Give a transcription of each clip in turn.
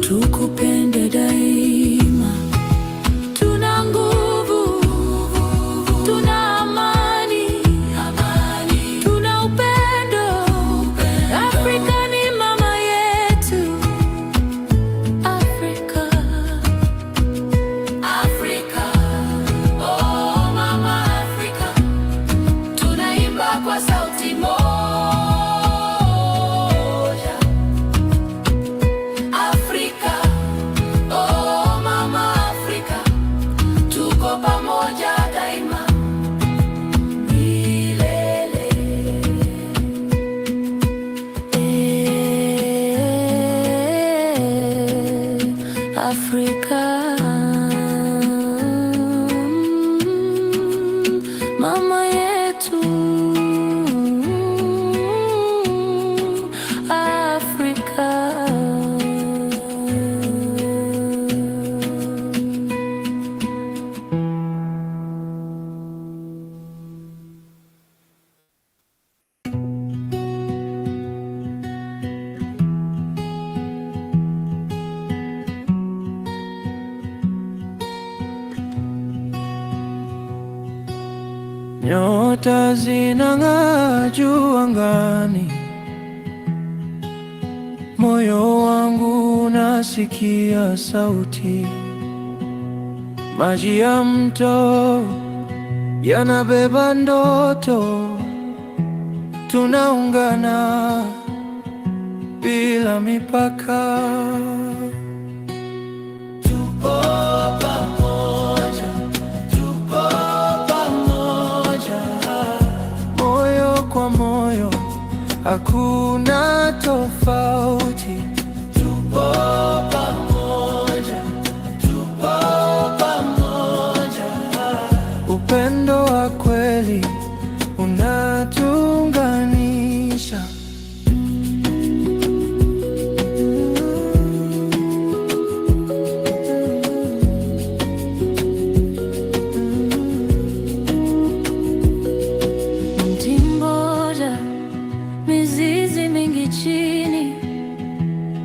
tukupende daima. Tuna nguvu, tuna amani, tuna upendo. Afrika ni mama yetu. Afrika, Afrika, oh mama Afrika, tunaimba kwa sauti moja. Afrika, oh mama Afrika, tuko pamoja daima milele. Afrika, mama yetu. Afrika, nyota zinang'aa juu angani, moyo wangu unasikia sauti. Maji ya mto yanabeba ndoto, tunaungana bila mipaka. Tupo pamoja, tupo pamoja, moyo kwa moyo, hakuna tofauti. Tupo pamoja, tupo pamoja, upendo wa kweli unatuunganisha. Mti mmoja, mizizi mingi chini,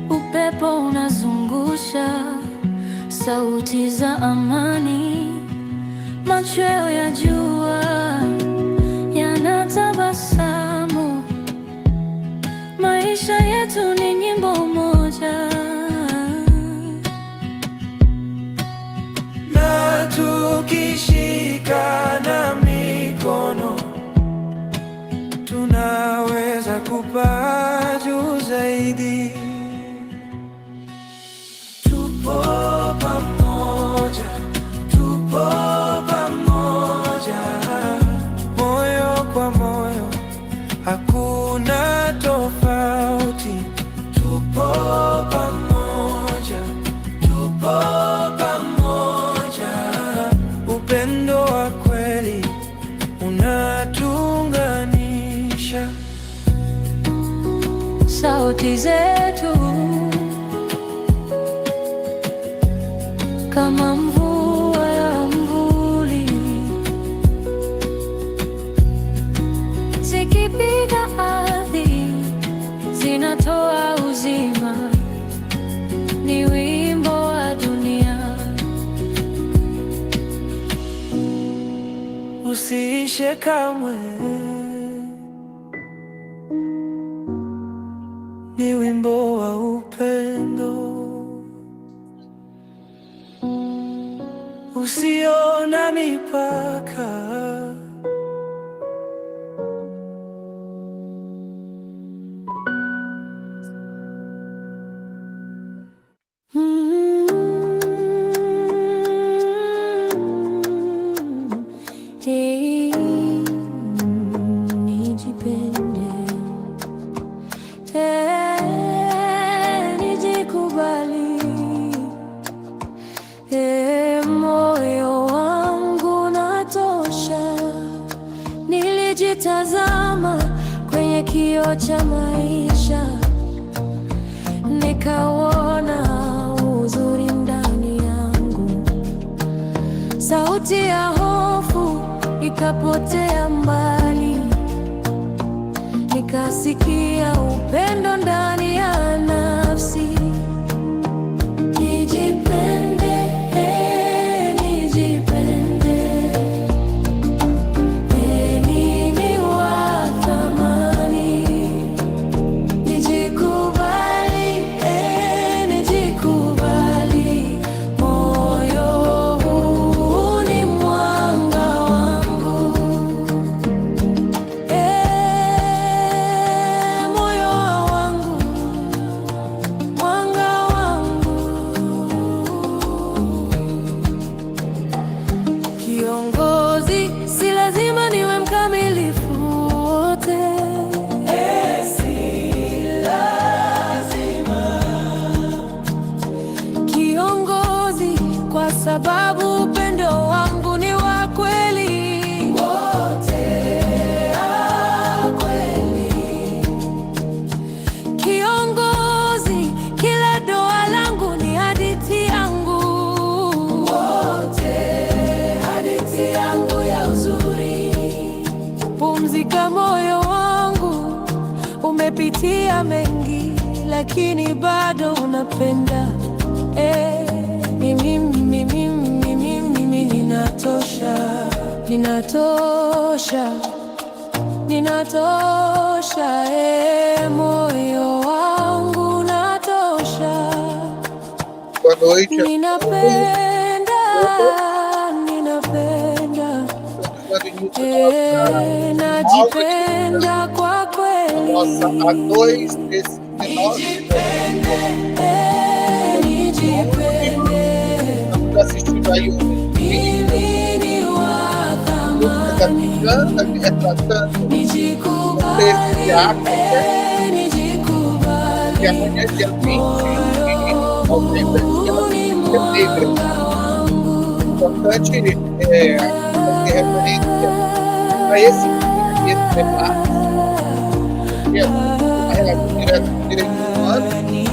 upepo unazungusha sauti za amani. Machweo ya jua yanatabasamu, maisha yetu ni nyimbo moja. Na tukishikana mikono, tunaweza kupaa juu zaidi. Tupo pamoja, tupo pamoja, moyo kwa moyo, hakuna tofauti. Tupo pamoja, tupo pamoja, upendo wa kweli unatuunganisha. Sauti zetu kama mvua ya mvuli, zikipiga ardhi zinatoa uzima. Ni wimbo wa dunia, usiishe kamwe. Ni wimbo wa upendo usio na mipaka. Nijipende, nijikubali, moyo wangu natosha. Nilijitazama kwenye kioo cha maisha, nikauona uzuri ndani yangu. Sauti ya hofu ikapotea mbali, nikasikia upendo ndani ya nafsi. sababu upendo wangu ni wa kweli, wote kweli. Kiongozi, kila doa langu ni hadithi yangu, wote hadithi yangu ya uzuri. Pumzika moyo wangu, umepitia mengi lakini bado unapenda. Mimi ninatosha, ninatosha, ninatosha. Moyo wangu natosha. Boa noite. Ninapenda, ninapenda, najipenda kwa kweli. Nossa, a 2 desse estamos assistindo aí um da Miranda retratando esse ato, que amanhã é dia 20 de novembro, é negra. Importante fazer referência a esse debate, que é a relação direta com direitos humanos, em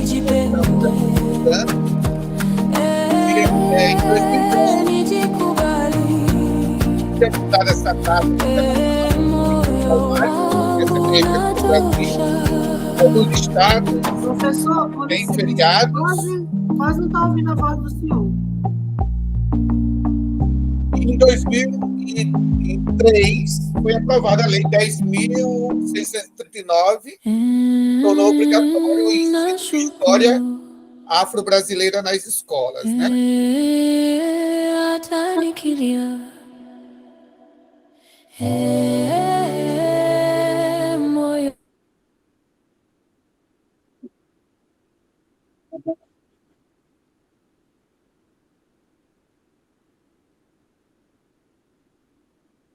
2020, deputada essa data, alguns estados têm feriados. Quase não está ouvindo a voz do senhor. Em 2003, foi aprovada a Lei 10.639, tornou obrigatório o ensino de história afro-brasileira nas escolas, né?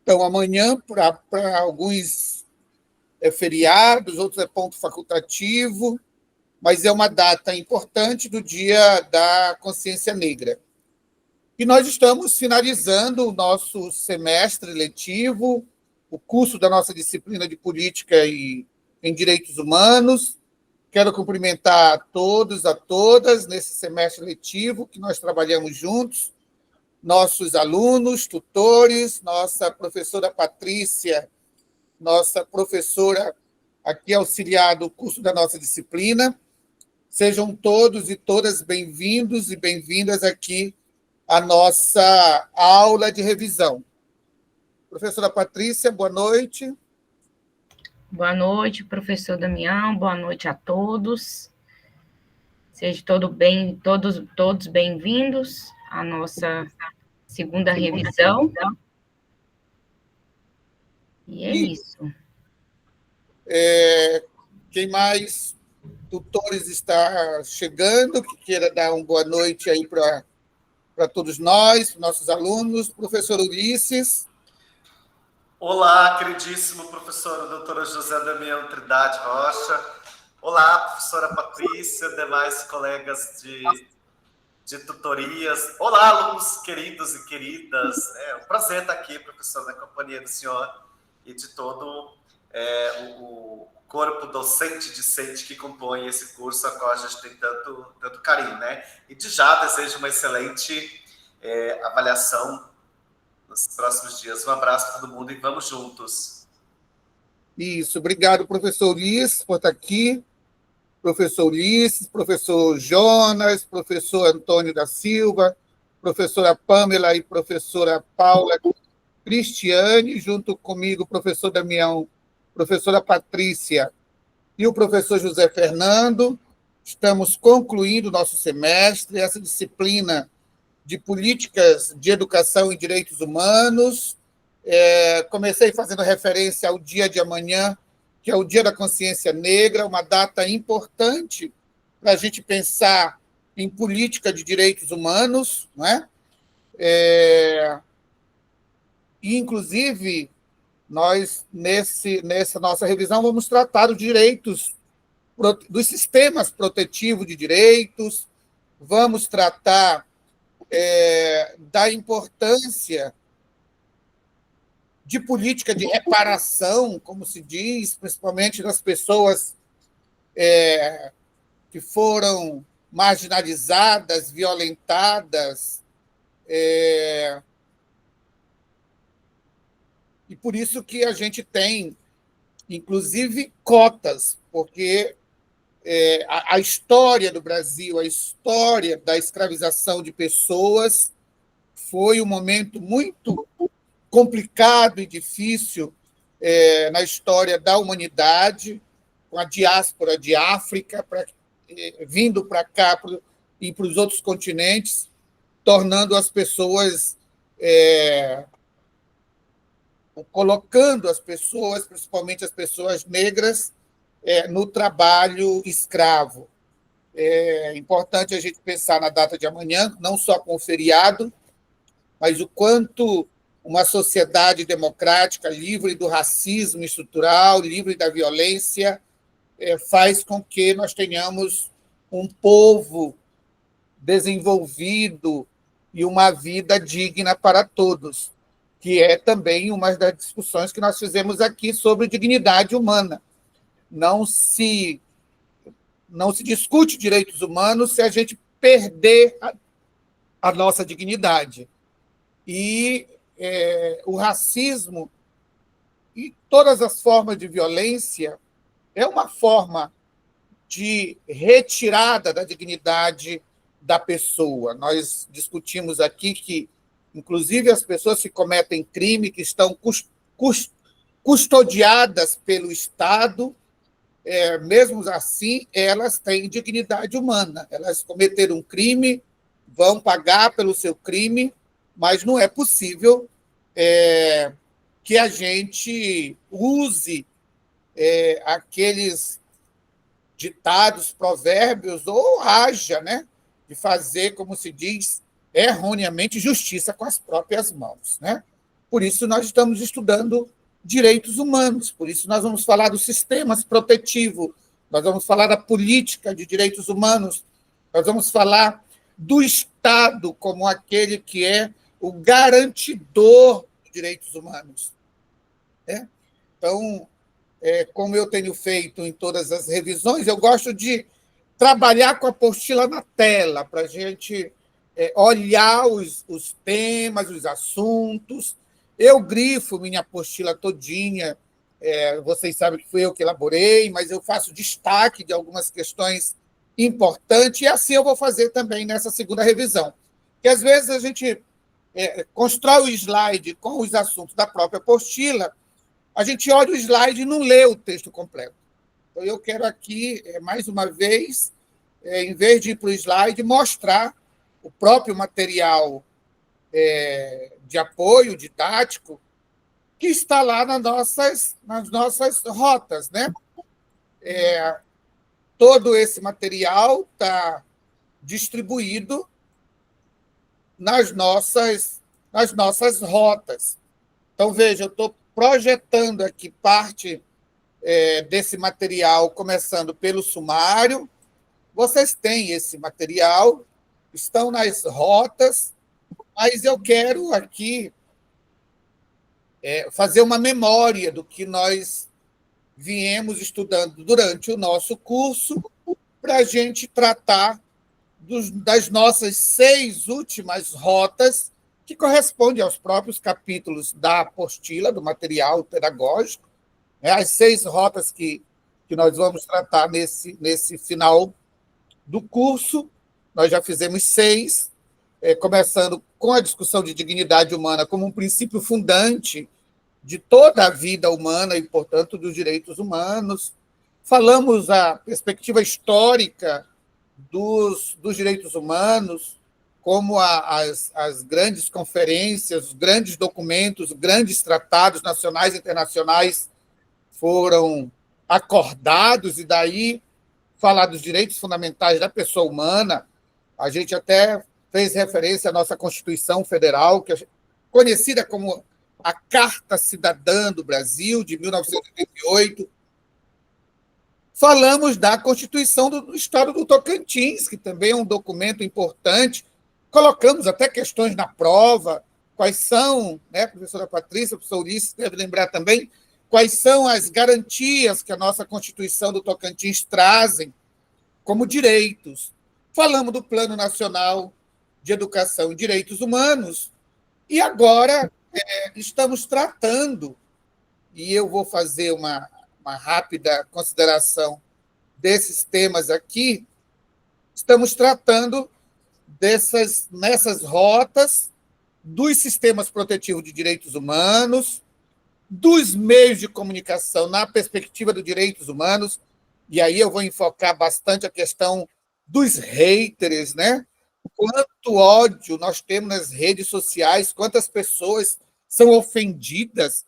Então, amanhã, para alguns é feriados, outros é ponto facultativo, mas é uma data importante do Dia da Consciência Negra. E nós estamos finalizando o nosso semestre letivo, o curso da nossa disciplina de Política em Direitos Humanos. Quero cumprimentar a todos, a todas, nesse semestre letivo que nós trabalhamos juntos, nossos alunos, tutores, nossa professora Patrícia, nossa professora aqui auxiliar do curso da nossa disciplina. Sejam todos e todas bem-vindos e bem-vindas aqui à nossa aula de revisão. Professora Patrícia, boa noite. Boa noite, professor Damião, boa noite a todos. Sejam todos bem-vindos à nossa segunda revisão. E é isso. Quem mais tutores está chegando, que queira dar uma boa noite aí para todos nós, nossos alunos. Professor Ulisses. Olá, queridíssimo professor doutora José Damião Trindade Rocha. Olá, professora Patrícia, demais colegas de tutorias. Olá, alunos queridos e queridas. É um prazer estar aqui, professor, na companhia do senhor e de todo o corpo docente e discente que compõe esse curso, a qual a gente tem tanto carinho, né? E de já desejo uma excelente avaliação nos próximos dias. Um abraço para todo mundo e vamos juntos. Isso, obrigado, professor Ulisses, por estar aqui. Professor Ulisses, professor Jonas, professor Antônio da Silva, professora Pamela e professora Paula Cristiane, junto comigo, professor Damião, professora Patrícia e o professor José Fernando. Estamos concluindo o nosso semestre, essa disciplina de Políticas de Educação e Direitos Humanos. Comecei fazendo referência ao dia de amanhã, que é o Dia da Consciência Negra, uma data importante para a gente pensar em política de direitos humanos, não é? E, inclusive, nós, nessa nossa revisão, vamos tratar dos direitos, dos sistemas protetivos de direitos, vamos tratar da importância de política de reparação, como se diz, principalmente das pessoas que foram marginalizadas, violentadas, e por isso que a gente tem, inclusive, cotas, porque a história do Brasil, a história da escravização de pessoas foi um momento muito complicado e difícil na história da humanidade, com a diáspora de África vindo para cá e para os outros continentes, tornando as pessoas, colocando as pessoas, principalmente as pessoas negras, no trabalho escravo. É importante a gente pensar na data de amanhã, não só com o feriado, mas o quanto uma sociedade democrática, livre do racismo estrutural, livre da violência, faz com que nós tenhamos um povo desenvolvido e uma vida digna para todos, que é também uma das discussões que nós fizemos aqui sobre dignidade humana. Não se discute direitos humanos se a gente perder a nossa dignidade. E o racismo e todas as formas de violência é uma forma de retirada da dignidade da pessoa. Nós discutimos aqui que, inclusive, as pessoas que cometem crime, que estão custodiadas pelo Estado, mesmo assim, elas têm dignidade humana. Elas cometeram um crime, vão pagar pelo seu crime, mas não é possível que a gente use aqueles ditados, provérbios, ou haja, né, de fazer, como se diz, erroneamente, justiça com as próprias mãos. Né? Por isso, nós estamos estudando direitos humanos, por isso nós vamos falar dos sistemas protetivos, nós vamos falar da política de direitos humanos, nós vamos falar do Estado como aquele que é o garantidor de direitos humanos. Né? Então, como eu tenho feito em todas as revisões, eu gosto de trabalhar com a apostila na tela, para a gente olhar os temas, os assuntos. Eu grifo minha apostila todinha, vocês sabem que fui eu que elaborei, mas eu faço destaque de algumas questões importantes, e assim eu vou fazer também nessa segunda revisão. Que às vezes a gente constrói o slide com os assuntos da própria apostila, a gente olha o slide e não lê o texto completo. Então, eu quero aqui, mais uma vez, em vez de ir para o slide, mostrar o próprio material de apoio didático que está lá nas nossas rotas. Né? Todo esse material está distribuído nas nossas rotas. Então, veja, eu estou projetando aqui parte desse material, começando pelo sumário. Vocês têm esse material, estão nas rotas, mas eu quero aqui fazer uma memória do que nós viemos estudando durante o nosso curso, para a gente tratar das nossas 6 últimas rotas, que correspondem aos próprios capítulos da apostila, do material pedagógico, as 6 rotas que nós vamos tratar nesse final do curso. Nós já fizemos 6, começando com a discussão de dignidade humana como um princípio fundante de toda a vida humana e, portanto, dos direitos humanos. Falamos a perspectiva histórica dos direitos humanos, como as grandes conferências, os grandes documentos, os grandes tratados nacionais e internacionais foram acordados, e daí falar dos direitos fundamentais da pessoa humana. A gente até fez referência à nossa Constituição Federal, que é conhecida como a Carta Cidadã do Brasil, de 1988. Falamos da Constituição do Estado do Tocantins, que também é um documento importante, colocamos até questões na prova, quais são, né, professora Patrícia, professor Ulisses deve lembrar também, quais são as garantias que a nossa Constituição do Tocantins trazem como direitos. Falamos do Plano Nacional de Educação e Direitos Humanos, e agora estamos tratando, e eu vou fazer uma rápida consideração desses temas aqui, estamos tratando nessas rotas dos sistemas protetivos de direitos humanos, dos meios de comunicação na perspectiva dos direitos humanos, e aí eu vou enfocar bastante a questão dos haters, né? Quanto ódio nós temos nas redes sociais, quantas pessoas são ofendidas,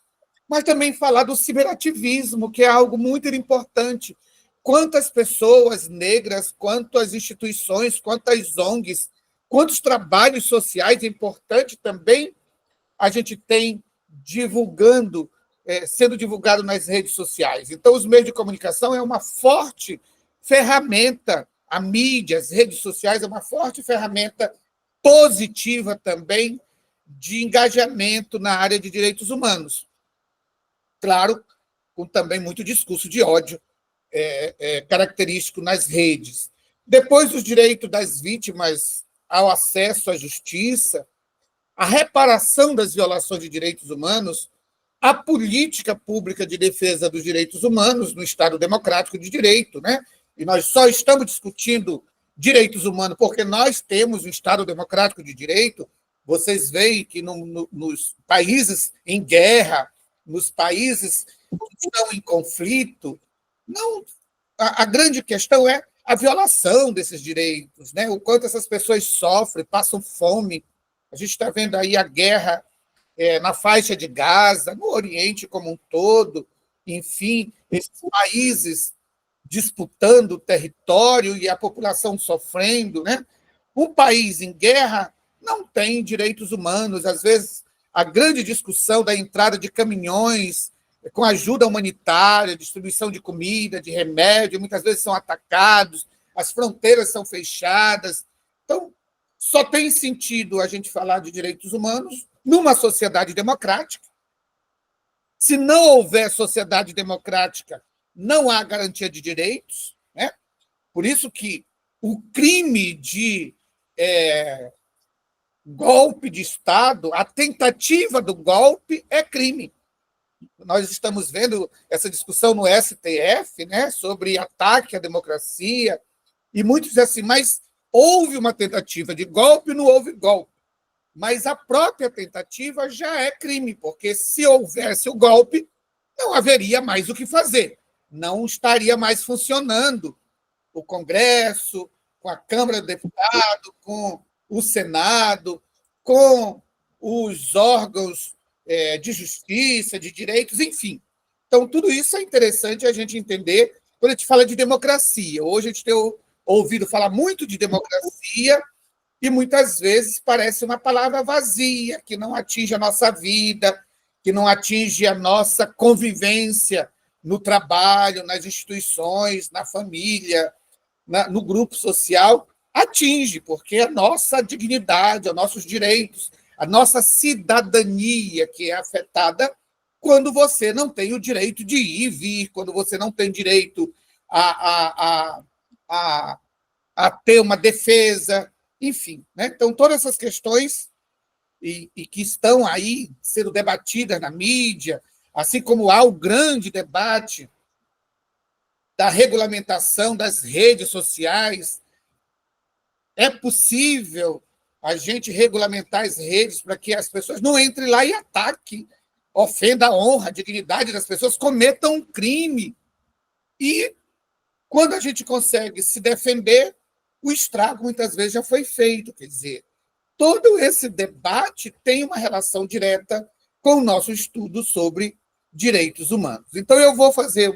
mas também falar do ciberativismo, que é algo muito importante. Quantas pessoas negras, quantas instituições, quantas ONGs, quantos trabalhos sociais, é importante também a gente tem sendo divulgado nas redes sociais. Então, os meios de comunicação é uma forte ferramenta, a mídia, as redes sociais é uma forte ferramenta positiva também de engajamento na área de direitos humanos. Claro, com também muito discurso de ódio característico nas redes. Depois, os direitos das vítimas ao acesso à justiça, a reparação das violações de direitos humanos, a política pública de defesa dos direitos humanos no Estado Democrático de Direito, né? E nós só estamos discutindo direitos humanos porque nós temos um Estado Democrático de Direito. Vocês veem que nos países em guerra, nos países que estão em conflito, não, a grande questão é a violação desses direitos, né? O quanto essas pessoas sofrem, passam fome. A gente está vendo aí a guerra na faixa de Gaza, no Oriente como um todo, enfim, esses países disputando o território e a população sofrendo, né? Um país em guerra não tem direitos humanos. Às vezes, a grande discussão da entrada de caminhões com ajuda humanitária, distribuição de comida, de remédio, muitas vezes são atacados, as fronteiras são fechadas. Então, só tem sentido a gente falar de direitos humanos numa sociedade democrática. Se não houver sociedade democrática, não há garantia de direitos, né? Por isso que o crime de golpe de Estado, a tentativa do golpe é crime. Nós estamos vendo essa discussão no STF, né, sobre ataque à democracia, e muitos dizem assim, mas houve uma tentativa de golpe, não houve golpe. Mas a própria tentativa já é crime, porque se houvesse o golpe, não haveria mais o que fazer. Não estaria mais funcionando o Congresso, com a Câmara de Deputados, com o Senado, com os órgãos de justiça, de direitos, enfim. Então, tudo isso é interessante a gente entender quando a gente fala de democracia. Hoje a gente tem ouvido falar muito de democracia e muitas vezes parece uma palavra vazia, que não atinge a nossa vida, que não atinge a nossa convivência no trabalho, nas instituições, na família, no grupo social. Atinge, porque a nossa dignidade, os nossos direitos, a nossa cidadania que é afetada quando você não tem o direito de ir e vir, quando você não tem direito a ter uma defesa, enfim. Né? Então, todas essas questões e que estão aí sendo debatidas na mídia, assim como há o grande debate da regulamentação das redes sociais, é possível a gente regulamentar as redes para que as pessoas não entrem lá e ataquem, ofendam a honra, a dignidade das pessoas, cometam um crime. E, quando a gente consegue se defender, o estrago muitas vezes já foi feito. Quer dizer, todo esse debate tem uma relação direta com o nosso estudo sobre direitos humanos. Então, eu vou fazer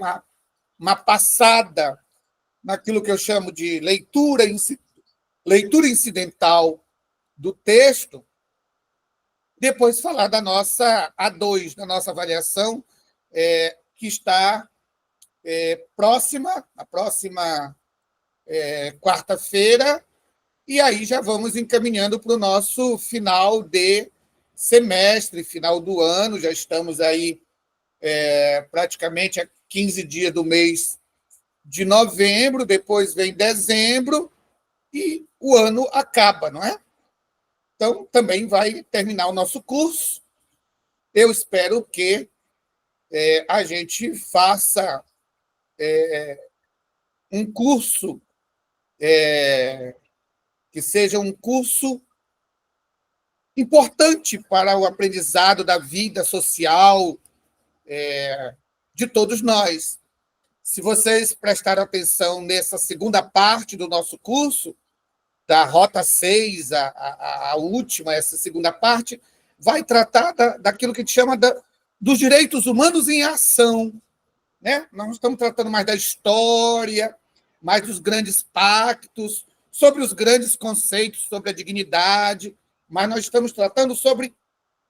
uma passada naquilo que eu chamo de leitura incidental do texto, depois falar da nossa A2, da nossa avaliação, que está próxima, a próxima quarta-feira, e aí já vamos encaminhando para o nosso final de semestre, final do ano, já estamos aí praticamente a 15 dias do mês de novembro, depois vem dezembro, e o ano acaba, não é? Então, também vai terminar o nosso curso. Eu espero que a gente faça um curso que seja um curso importante para o aprendizado da vida social de todos nós. Se vocês prestaram atenção nessa segunda parte do nosso curso, da Rota 6, a última, essa segunda parte, vai tratar daquilo que a gente chama dos direitos humanos em ação. Né? Nós não estamos tratando mais da história, mais dos grandes pactos, sobre os grandes conceitos, sobre a dignidade, mas nós estamos tratando sobre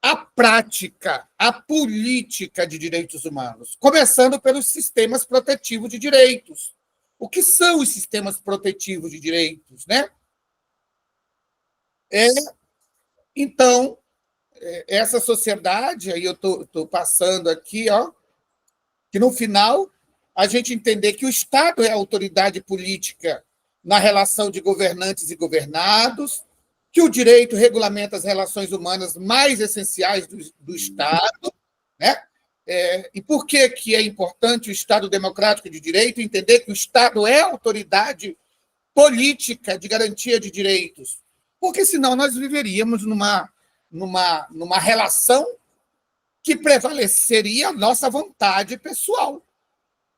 a prática, a política de direitos humanos, começando pelos sistemas protetivos de direitos. O que são os sistemas protetivos de direitos? Né? Então, essa sociedade, aí eu estou passando aqui, que no final a gente entender que o Estado é a autoridade política na relação de governantes e governados, que o direito regulamenta as relações humanas mais essenciais do Estado, né? E por que é importante o Estado democrático de direito? Entender que o Estado é a autoridade política de garantia de direitos, porque senão nós viveríamos numa relação que prevaleceria a nossa vontade pessoal.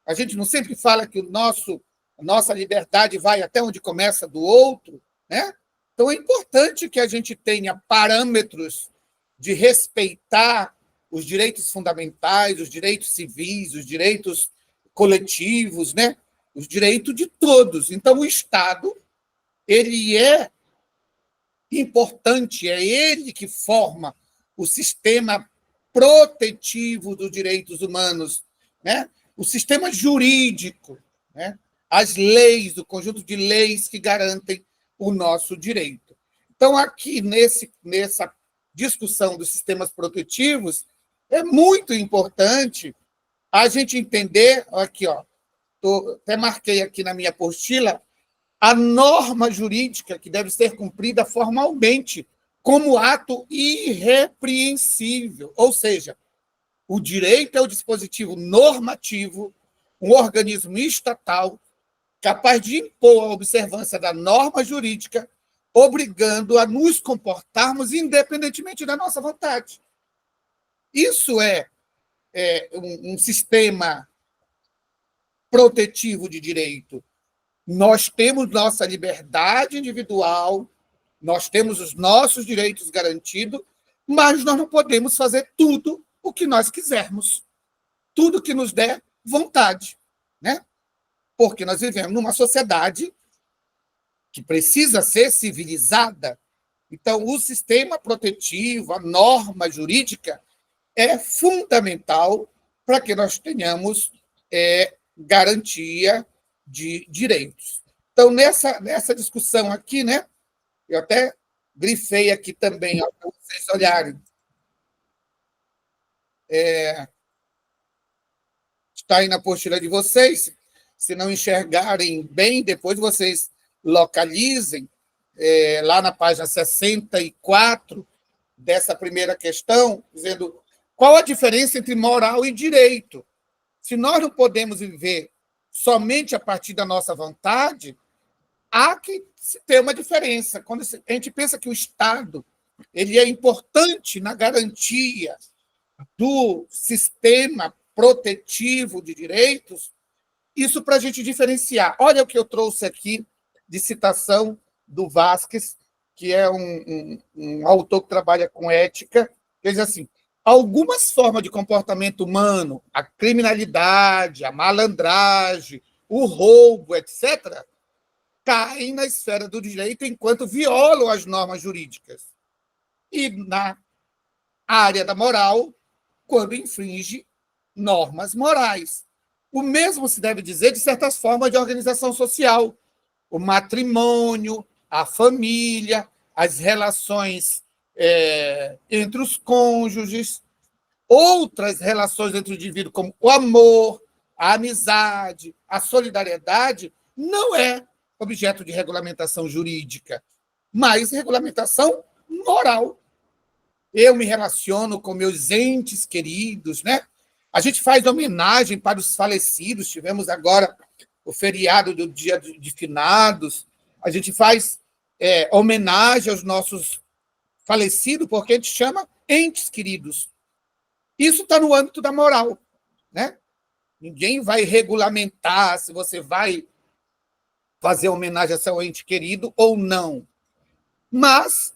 A gente não sempre fala que a nossa liberdade vai até onde começa do outro, né? Então, é importante que a gente tenha parâmetros de respeitar os direitos fundamentais, os direitos civis, os direitos coletivos, né? Os direitos de todos. Então, o Estado ele é importante, é ele que forma o sistema protetivo dos direitos humanos, né? O sistema jurídico, né? As leis, o conjunto de leis que garantem o nosso direito. Então, aqui, nessa discussão dos sistemas protetivos, é muito importante a gente entender, aqui, até marquei aqui na minha apostila, a norma jurídica que deve ser cumprida formalmente como ato irrepreensível, ou seja, o direito é o dispositivo normativo, um organismo estatal capaz de impor a observância da norma jurídica, obrigando a nos comportarmos independentemente da nossa vontade. Isso é um sistema protetivo de direito. Nós temos nossa liberdade individual, nós temos os nossos direitos garantidos, mas nós não podemos fazer tudo o que nós quisermos, tudo que nos der vontade, né? Porque nós vivemos numa sociedade que precisa ser civilizada. Então, o sistema protetivo, a norma jurídica, é fundamental para que nós tenhamos garantia de direitos. Então, nessa discussão aqui, né, eu até grifei aqui também, para vocês olharem. Está aí na apostila de vocês. Se não enxergarem bem, depois vocês localizem lá na página 64 dessa primeira questão, dizendo qual a diferença entre moral e direito. Se nós não podemos viver somente a partir da nossa vontade, há que ter uma diferença. Quando a gente pensa que o Estado ele é importante na garantia do sistema protetivo de direitos, isso para a gente diferenciar. Olha o que eu trouxe aqui de citação do Vasquez, que é um autor que trabalha com ética, que diz assim: algumas formas de comportamento humano, a criminalidade, a malandragem, o roubo, etc., caem na esfera do direito enquanto violam as normas jurídicas. E na área da moral, quando infringe normas morais. O mesmo se deve dizer de certas formas de organização social. O matrimônio, a família, as relações entre os cônjuges, outras relações entre o indivíduo, como o amor, a amizade, a solidariedade, não é objeto de regulamentação jurídica, mas regulamentação moral. Eu me relaciono com meus entes queridos, né? A gente faz homenagem para os falecidos, tivemos agora o feriado do Dia de Finados, a gente faz homenagem aos nossos falecidos, porque a gente chama entes queridos. Isso está no âmbito da moral, né? Ninguém vai regulamentar se você vai fazer homenagem a seu ente querido ou não. Mas,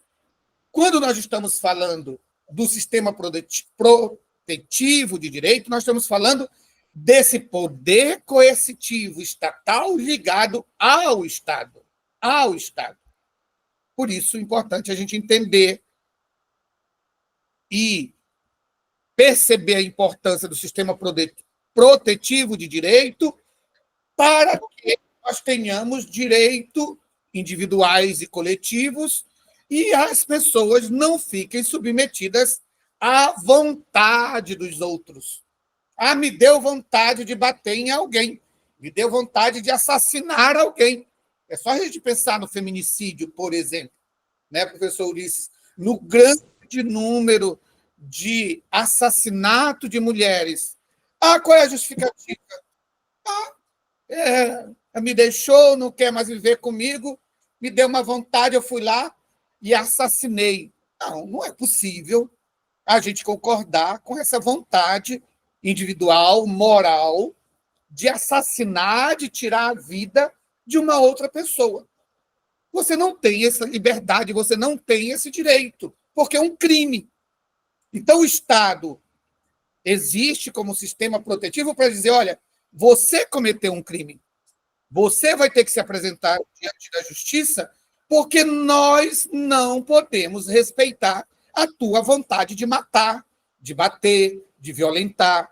quando nós estamos falando do sistema protetivo de direito, nós estamos falando desse poder coercitivo estatal ligado ao Estado. Ao Estado. Por isso, é importante a gente entender e perceber a importância do sistema protetivo de direito para que nós tenhamos direitos individuais e coletivos e as pessoas não fiquem submetidas à vontade dos outros. Ah, me deu vontade de bater em alguém, me deu vontade de assassinar alguém. É só a gente pensar no feminicídio, por exemplo, né, professor Ulisses? No grande número de assassinato de mulheres. Ah, qual é a justificativa? Me deixou, não quer mais viver comigo, me deu uma vontade, eu fui lá e assassinei. Não, não é possível a gente concordar com essa vontade individual, moral, de assassinar, de tirar a vida de uma outra pessoa. Você não tem essa liberdade, você não tem esse direito, porque é um crime. Então, o Estado existe como sistema protetivo para dizer, olha, você cometeu um crime, você vai ter que se apresentar diante da justiça, porque nós não podemos respeitar a tua vontade de matar, de bater, de violentar.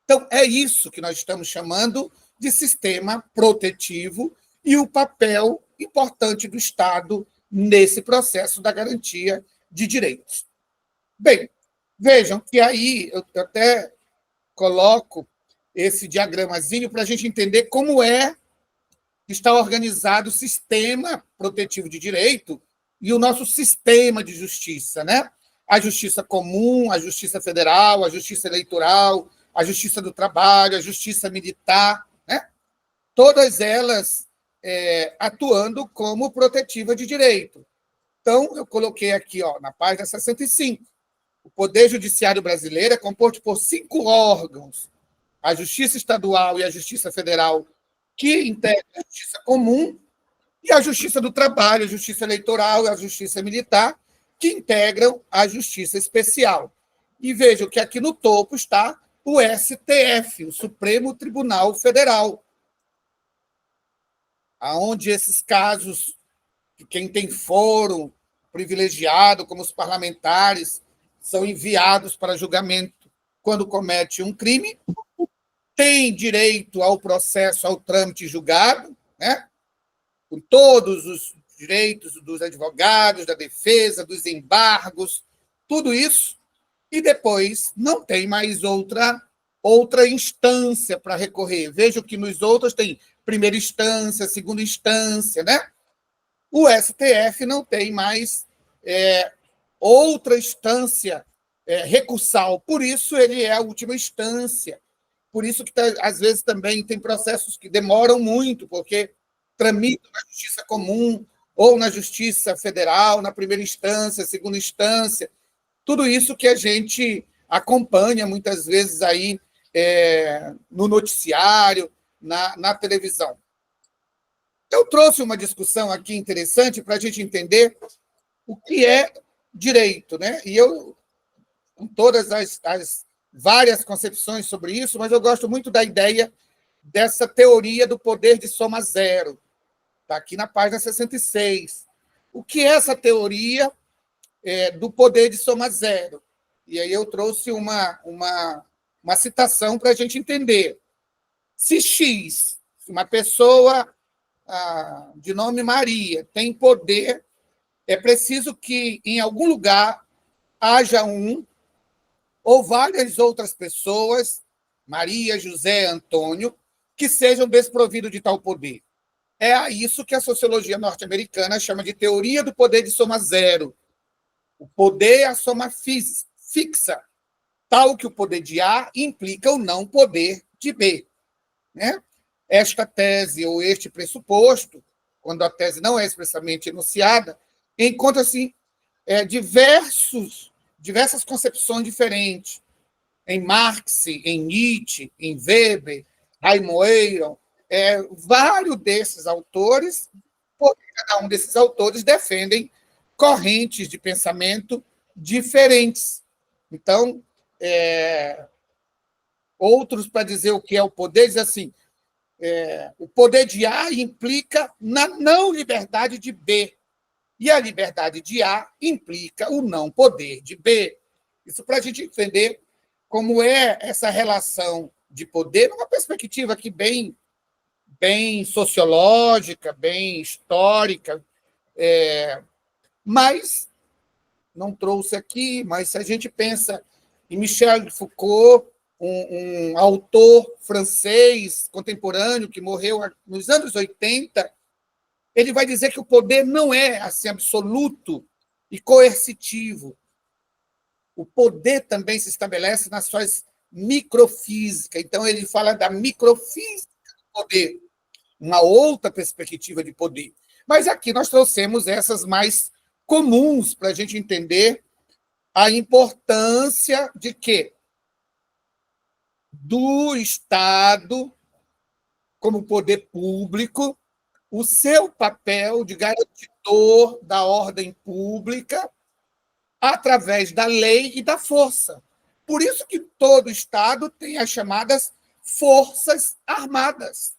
Então, é isso que nós estamos chamando de sistema protetivo e o papel importante do Estado nesse processo da garantia de direitos. Bem, vejam que aí eu até coloco esse diagramazinho para a gente entender como está organizado o sistema protetivo de direito e o nosso sistema de justiça, né? A justiça comum, a justiça federal, a justiça eleitoral, a justiça do trabalho, a justiça militar, né? Todas elas atuando como protetiva de direito. Então, eu coloquei aqui, na página 65, o Poder Judiciário brasileiro é composto por 5 órgãos, a Justiça Estadual e a Justiça Federal, que integram a Justiça Comum, e a Justiça do Trabalho, a Justiça Eleitoral e a Justiça Militar, que integram a Justiça Especial. E vejam que aqui no topo está o STF, o Supremo Tribunal Federal, onde esses casos, quem tem fórum privilegiado, como os parlamentares, são enviados para julgamento quando comete um crime, tem direito ao processo, ao trâmite julgado, né? Com todos os direitos dos advogados, da defesa, dos embargos, tudo isso, e depois não tem mais outra instância para recorrer. Vejo que nos outros tem primeira instância, segunda instância, né? O STF não tem mais outra instância recursal, por isso ele é a última instância. Por isso que, às vezes, também tem processos que demoram muito, porque tramitam na Justiça Comum ou na Justiça Federal, na primeira instância, segunda instância. Tudo isso que a gente acompanha, muitas vezes, aí no noticiário, na televisão. Eu trouxe uma discussão aqui interessante para a gente entender o que é direito, né? E eu, com todas as várias concepções sobre isso, mas eu gosto muito da ideia dessa teoria do poder de soma zero. Está aqui na página 66. O que é essa teoria do poder de soma zero? E aí eu trouxe uma citação para a gente entender. Se X, uma pessoa de nome Maria, tem poder, é preciso que em algum lugar haja um ou várias outras pessoas, Maria, José, Antônio, que sejam desprovidos de tal poder. É a isso que a sociologia norte-americana chama de teoria do poder de soma zero. O poder é a soma fixa, tal que o poder de A implica o não poder de B. Né? Esta tese ou este pressuposto, quando a tese não é expressamente enunciada, encontra-se diversas concepções diferentes. Em Marx, em Nietzsche, em Weber, Raymond Aron, vários desses autores, porque cada um desses autores defendem correntes de pensamento diferentes. Então, outros, para dizer o que é o poder, dizem assim, o poder de A implica na não liberdade de B, e a liberdade de A implica o não poder de B. Isso para a gente entender como é essa relação de poder, numa perspectiva aqui bem sociológica, bem histórica, mas não trouxe aqui, mas se a gente pensa em Michel Foucault, um autor francês contemporâneo que morreu nos anos 80, ele vai dizer que o poder não é assim absoluto e coercitivo. O poder também se estabelece nas suas microfísica. Então, ele fala da microfísica do poder, uma outra perspectiva de poder. Mas aqui nós trouxemos essas mais comuns para a gente entender a importância de quê? Do Estado, como poder público, o seu papel de garantidor da ordem pública através da lei e da força. Por isso que todo Estado tem as chamadas forças armadas,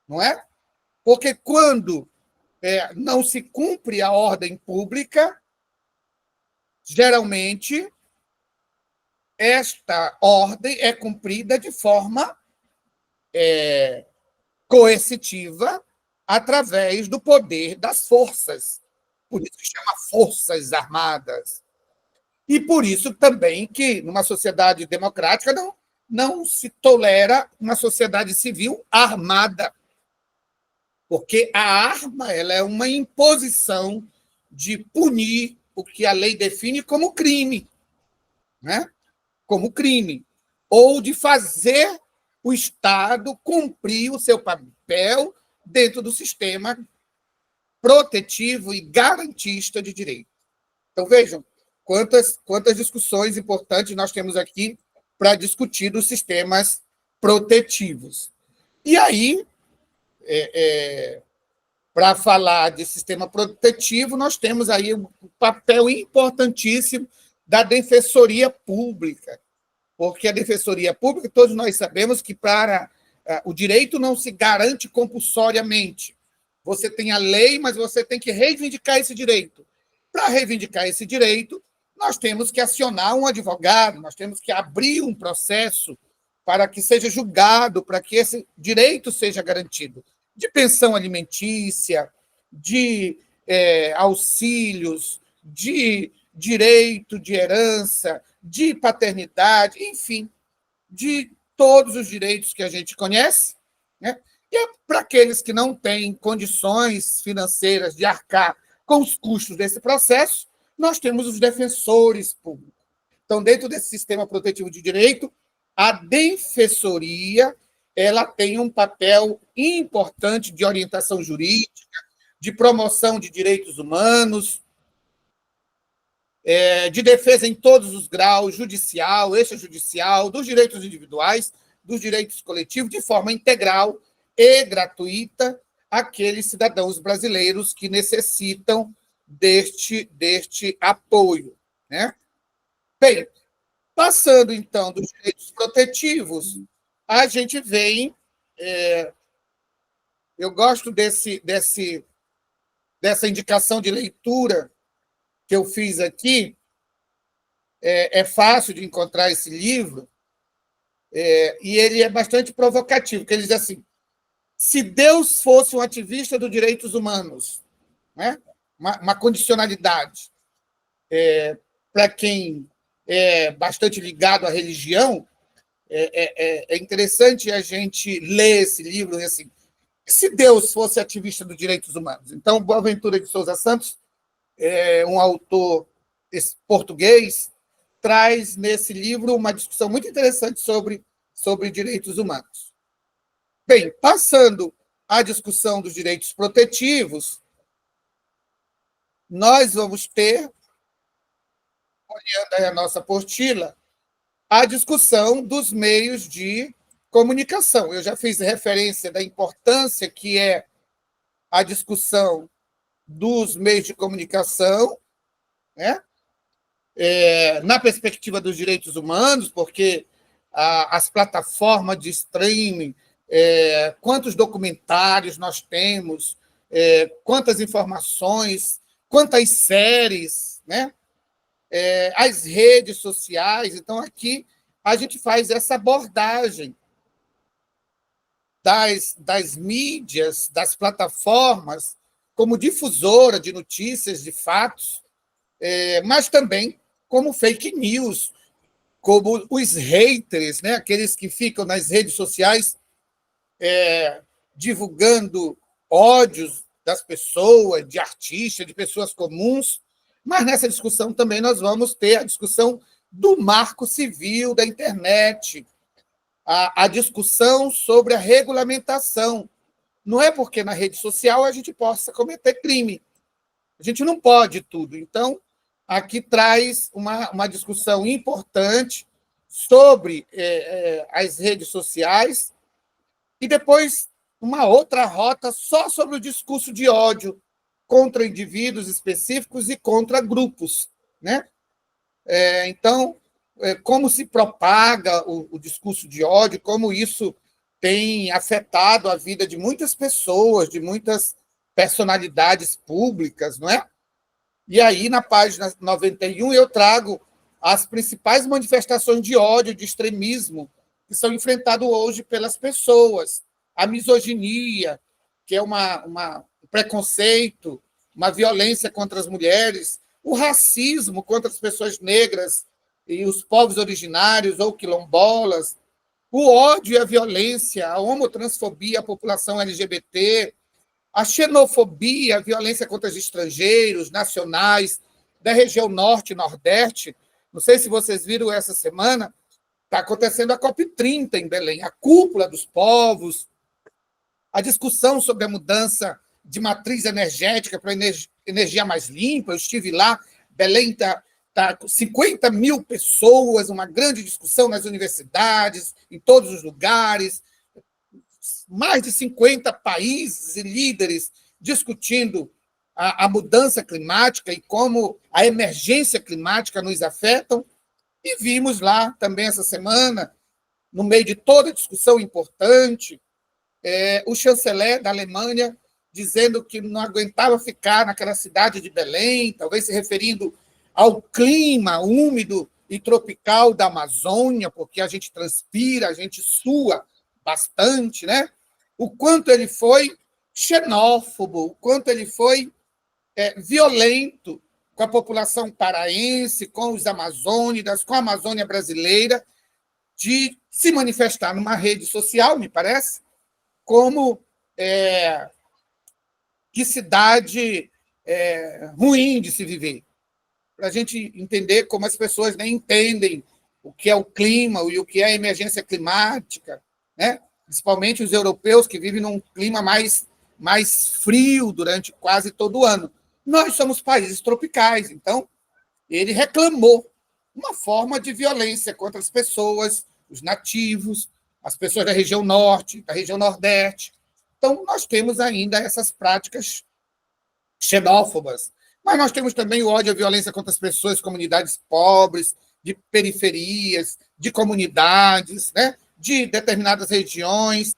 não é? Porque quando não se cumpre a ordem pública, geralmente esta ordem é cumprida de forma coercitiva através do poder das forças. Por isso que chama forças armadas. E por isso também que, numa sociedade democrática, não se tolera uma sociedade civil armada, porque a arma ela é uma imposição de punir o que a lei define como crime, né? Como crime, ou de fazer o Estado cumprir o seu papel dentro do sistema protetivo e garantista de direito. Então, vejam quantas discussões importantes nós temos aqui para discutir dos sistemas protetivos. E aí, para falar de sistema protetivo, nós temos aí um papel importantíssimo da Defensoria Pública, porque a Defensoria Pública, todos nós sabemos que para o direito não se garante compulsoriamente. Você tem a lei, mas você tem que reivindicar esse direito. Para reivindicar esse direito, nós temos que acionar um advogado, nós temos que abrir um processo para que seja julgado, para que esse direito seja garantido. De pensão alimentícia, de auxílios, de direito de herança, de paternidade, enfim, de todos os direitos que a gente conhece, né? E para aqueles que não têm condições financeiras de arcar com os custos desse processo, nós temos os defensores públicos. Então, dentro desse sistema protetivo de direito, a defensoria ela tem um papel importante de orientação jurídica, de promoção de direitos humanos, de defesa em todos os graus, judicial, extrajudicial, dos direitos individuais, dos direitos coletivos, de forma integral e gratuita àqueles cidadãos brasileiros que necessitam deste apoio, né? Bem, passando, então, dos direitos protetivos, a gente vem... eu gosto dessa indicação de leitura que eu fiz aqui. É fácil de encontrar esse livro, e ele é bastante provocativo, porque ele diz assim: se Deus fosse um ativista dos direitos humanos, né? Uma condicionalidade. Para quem é bastante ligado à religião, é interessante a gente ler esse livro assim. Se Deus fosse ativista dos direitos humanos? Então, Boaventura de Souza Santos, um autor português, traz nesse livro uma discussão muito interessante sobre direitos humanos. Bem, passando à discussão dos direitos protetivos, nós vamos ter, olhando aí a nossa apostila, a discussão dos meios de comunicação. Eu já fiz referência da importância que é a discussão dos meios de comunicação, né? Na perspectiva dos direitos humanos, porque as plataformas de streaming, quantos documentários nós temos, quantas informações, quantas séries, né? As redes sociais. Então, aqui a gente faz essa abordagem das mídias, das plataformas, como difusora de notícias, de fatos, mas também como fake news, como os haters, né? Aqueles que ficam nas redes sociais divulgando ódios das pessoas, de artistas, de pessoas comuns. Mas nessa discussão também nós vamos ter a discussão do marco civil da internet, a discussão sobre a regulamentação. Não é porque na rede social a gente possa cometer crime. A gente não pode tudo. Então, aqui traz uma discussão importante sobre as redes sociais e depois uma outra rota só sobre o discurso de ódio contra indivíduos específicos e contra grupos, né? Então, como se propaga o discurso de ódio, como isso tem afetado a vida de muitas pessoas, de muitas personalidades públicas, não é? E aí, na página 91, eu trago as principais manifestações de ódio, de extremismo, que são enfrentadas hoje pelas pessoas. A misoginia, que é um preconceito, uma violência contra as mulheres, o racismo contra as pessoas negras e os povos originários ou quilombolas, o ódio e a violência, a homotransfobia à população LGBT, a xenofobia, a violência contra os estrangeiros, nacionais, da região norte e nordeste. Não sei se vocês viram essa semana, está acontecendo a COP30 em Belém, a cúpula dos povos, a discussão sobre a mudança de matriz energética para energia mais limpa. Eu estive lá, Belém está com 50 mil pessoas, uma grande discussão nas universidades, em todos os lugares, mais de 50 países e líderes discutindo a mudança climática e como a emergência climática nos afetam. E vimos lá também essa semana, no meio de toda a discussão importante, o chanceler da Alemanha dizendo que não aguentava ficar naquela cidade de Belém, talvez se referindo ao clima úmido e tropical da Amazônia, porque a gente transpira, a gente sua bastante, né? O quanto ele foi xenófobo, o quanto ele foi violento com a população paraense, com os amazônidas, com a Amazônia brasileira, de se manifestar numa rede social, me parece, como que cidade ruim de se viver. Para a gente entender como as pessoas nem entendem o que é o clima e o que é a emergência climática, né? Principalmente os europeus, que vivem num clima mais frio durante quase todo o ano. Nós somos países tropicais, então ele reclamou uma forma de violência contra as pessoas, os nativos, as pessoas da região norte, da região nordeste. Então, nós temos ainda essas práticas xenófobas, mas nós temos também o ódio e a violência contra as pessoas, comunidades pobres, de periferias, de comunidades, né? De determinadas regiões,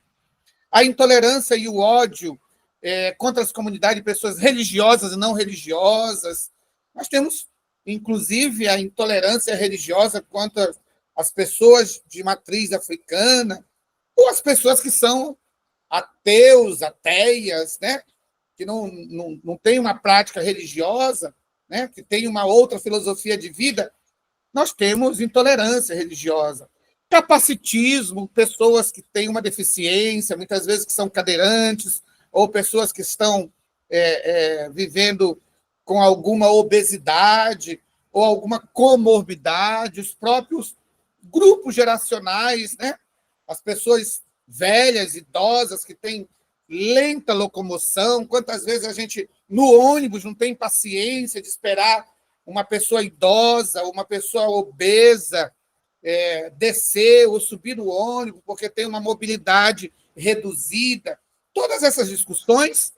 a intolerância e o ódio contra as comunidades de pessoas religiosas e não religiosas. Nós temos, inclusive, a intolerância religiosa contra as pessoas de matriz africana ou as pessoas que são ateus, ateias, né? Que não tem uma prática religiosa, né? Que tem uma outra filosofia de vida, nós temos intolerância religiosa. Capacitismo, pessoas que têm uma deficiência, muitas vezes que são cadeirantes, ou pessoas que estão vivendo com alguma obesidade ou alguma comorbidade, os próprios grupos geracionais, né? As pessoas velhas, idosas, que têm lenta locomoção. Quantas vezes a gente, no ônibus, não tem paciência de esperar uma pessoa idosa, uma pessoa obesa, descer ou subir no ônibus porque tem uma mobilidade reduzida. Todas essas discussões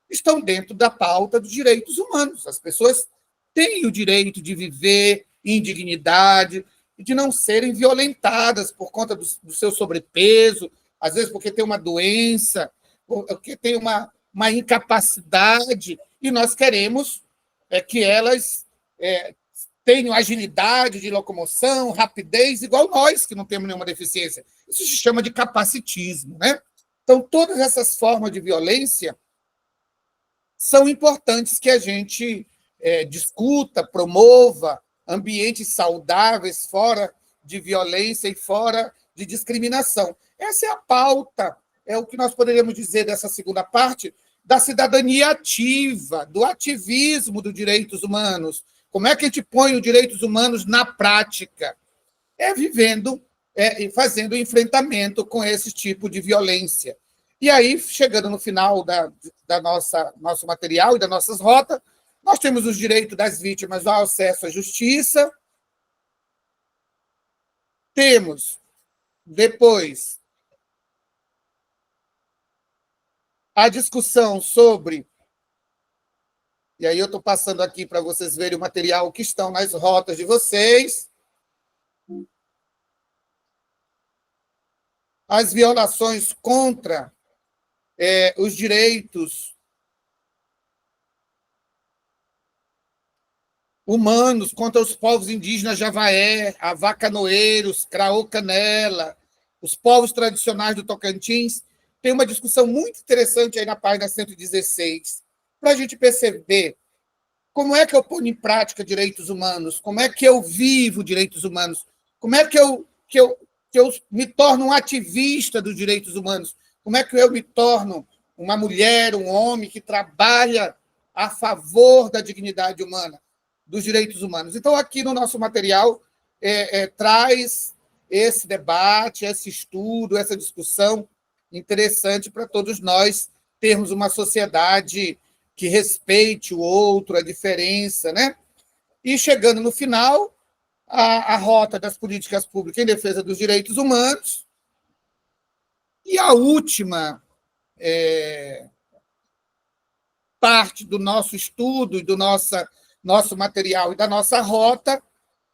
estão dentro da pauta dos direitos humanos. As pessoas têm o direito de viver em dignidade e de não serem violentadas por conta do seu sobrepeso, às vezes porque tem uma doença, porque tem uma incapacidade, e nós queremos que elas tenham agilidade de locomoção, rapidez, igual nós, que não temos nenhuma deficiência. Isso se chama de capacitismo, né? Então, todas essas formas de violência são importantes que a gente discuta, promova ambientes saudáveis, fora de violência e fora de discriminação. Essa é a pauta, é o que nós poderíamos dizer dessa segunda parte, da cidadania ativa, do ativismo dos direitos humanos. Como é que a gente põe os direitos humanos na prática? Vivendo e fazendo enfrentamento com esse tipo de violência. E aí, chegando no final da nosso material e das nossas rotas, nós temos os direitos das vítimas ao acesso à justiça. Temos, depois, a discussão sobre... E aí eu estou passando aqui para vocês verem o material que estão nas rotas de vocês. As violações contra os direitos humanos, contra os povos indígenas Javaé, Avacanoeiros, Craô-Canela, os povos tradicionais do Tocantins. Tem uma discussão muito interessante aí na página 116, para a gente perceber como é que eu ponho em prática direitos humanos, como é que eu vivo direitos humanos, como é que eu me torno um ativista dos direitos humanos, como é que eu me torno uma mulher, um homem que trabalha a favor da dignidade humana, dos direitos humanos. Então, aqui no nosso material, traz esse debate, esse estudo, essa discussão interessante para todos nós termos uma sociedade que respeite o outro, a diferença, né? E, chegando no final, a rota das políticas públicas em defesa dos direitos humanos. E a última parte do nosso estudo e do nosso material e da nossa rota,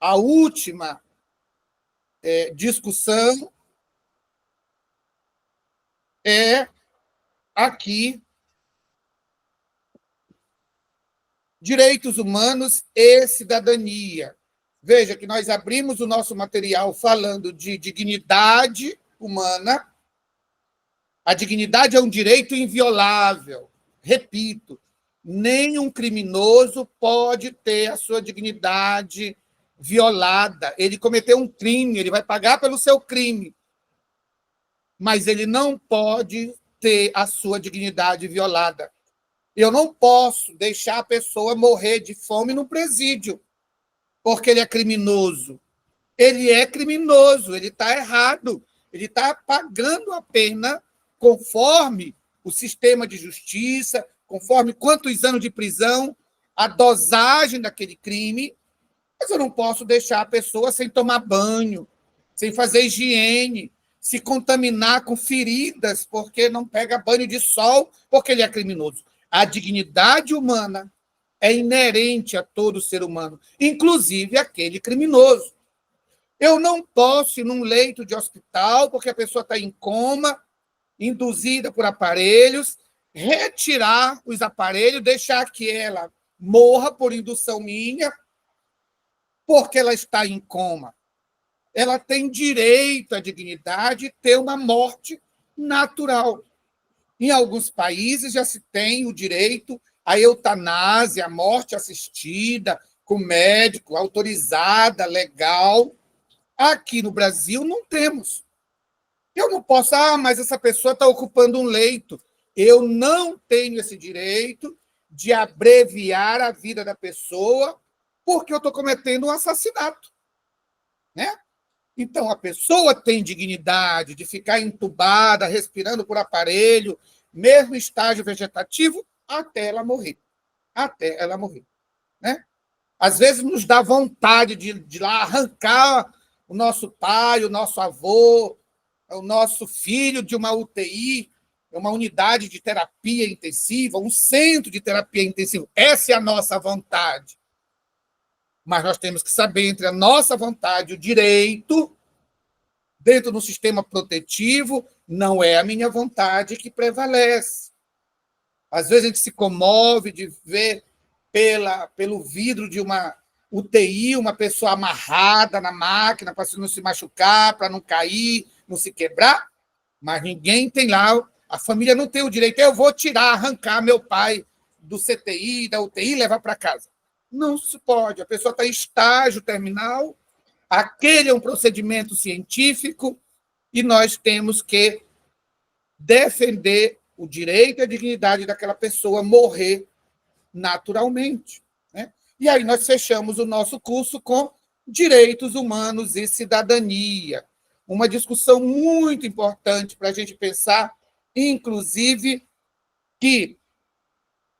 a última discussão é aqui: direitos humanos e cidadania. Veja que nós abrimos o nosso material falando de dignidade humana. A dignidade é um direito inviolável. Repito, nenhum criminoso pode ter a sua dignidade violada. Ele cometeu um crime, ele vai pagar pelo seu crime, mas ele não pode ter a sua dignidade violada. Eu não posso deixar a pessoa morrer de fome no presídio, porque ele é criminoso. Ele é criminoso, ele está errado, ele está pagando a pena conforme o sistema de justiça, conforme quantos anos de prisão, a dosagem daquele crime, mas eu não posso deixar a pessoa sem tomar banho, sem fazer higiene, se contaminar com feridas porque não pega banho de sol, porque ele é criminoso. A dignidade humana é inerente a todo ser humano, inclusive aquele criminoso. Eu não posso ir num leito de hospital porque a pessoa está em coma, induzida por aparelhos, retirar os aparelhos, deixar que ela morra por indução minha, porque ela está em coma. Ela tem direito à dignidade e ter uma morte natural. Em alguns países já se tem o direito à eutanásia, à morte assistida, com médico, autorizada, legal. Aqui no Brasil não temos. Eu não posso, mas essa pessoa está ocupando um leito. Eu não tenho esse direito de abreviar a vida da pessoa porque eu estou cometendo um assassinato. Né? Então, a pessoa tem dignidade de ficar entubada, respirando por aparelho, mesmo em estágio vegetativo, até ela morrer. Até ela morrer. Né? Às vezes nos dá vontade de ir lá arrancar o nosso pai, o nosso avô, o nosso filho de uma UTI, uma unidade de terapia intensiva, um centro de terapia intensiva. Essa é a nossa vontade. Mas nós temos que saber entre a nossa vontade e o direito, dentro do sistema protetivo, não é a minha vontade que prevalece. Às vezes a gente se comove de ver pelo vidro de uma UTI uma pessoa amarrada na máquina para não se machucar, para não cair, não se quebrar, mas ninguém tem lá, a família não tem o direito, eu vou tirar, arrancar meu pai do CTI, da UTI e levar para casa. Não se pode, a pessoa está em estágio terminal, aquele é um procedimento científico e nós temos que defender o direito e a dignidade daquela pessoa morrer naturalmente. Né? E aí nós fechamos o nosso curso com direitos humanos e cidadania, uma discussão muito importante para a gente pensar, inclusive, que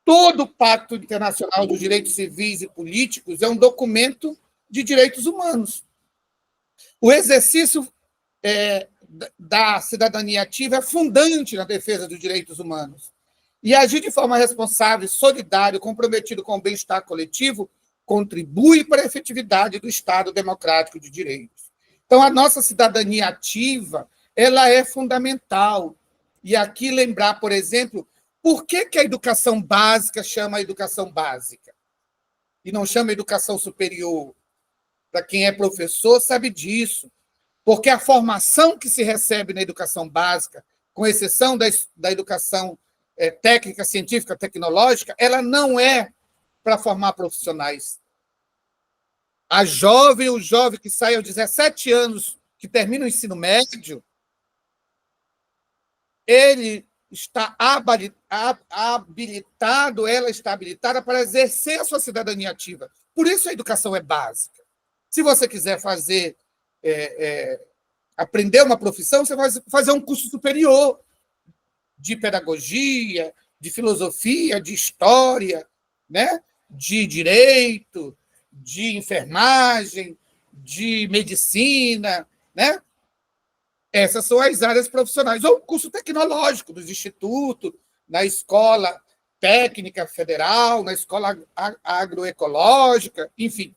todo o Pacto Internacional dos Direitos Civis e Políticos é um documento de direitos humanos. O exercício da cidadania ativa é fundante na defesa dos direitos humanos. E agir de forma responsável, solidária, comprometido com o bem-estar coletivo, contribui para a efetividade do Estado democrático de direitos. Então, a nossa cidadania ativa ela é fundamental. E aqui lembrar, por exemplo, por que a educação básica chama educação básica e não chama educação superior? Para quem é professor sabe disso. Porque a formação que se recebe na educação básica, com exceção da educação técnica, científica, tecnológica, ela não é para formar profissionais. A jovem, o jovem que sai aos 17 anos, que termina o ensino médio, ele está habilitado, ela está habilitada para exercer a sua cidadania ativa. Por isso a educação é básica. Se você quiser aprender uma profissão, você vai fazer um curso superior de pedagogia, de filosofia, de história, né? De direito, de enfermagem, de medicina, né? Essas são as áreas profissionais. Ou curso tecnológico dos institutos, na escola técnica federal, na escola agroecológica, enfim.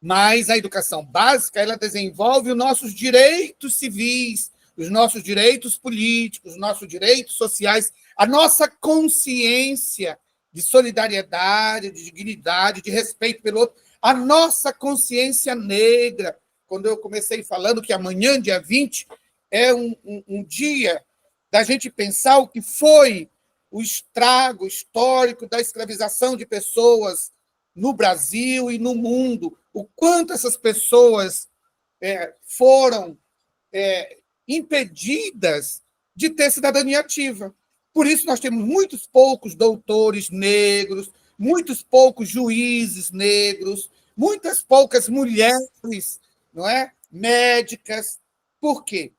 Mas a educação básica ela desenvolve os nossos direitos civis, os nossos direitos políticos, os nossos direitos sociais, a nossa consciência de solidariedade, de dignidade, de respeito pelo outro, a nossa consciência negra. Quando eu comecei falando que amanhã, dia 20, é um dia da gente pensar o que foi o estrago histórico da escravização de pessoas no Brasil e no mundo, o quanto essas pessoas foram impedidas de ter cidadania ativa. Por isso, nós temos muitos poucos doutores negros, muitos poucos juízes negros, muitas poucas mulheres, não é? Médicas. Por quê?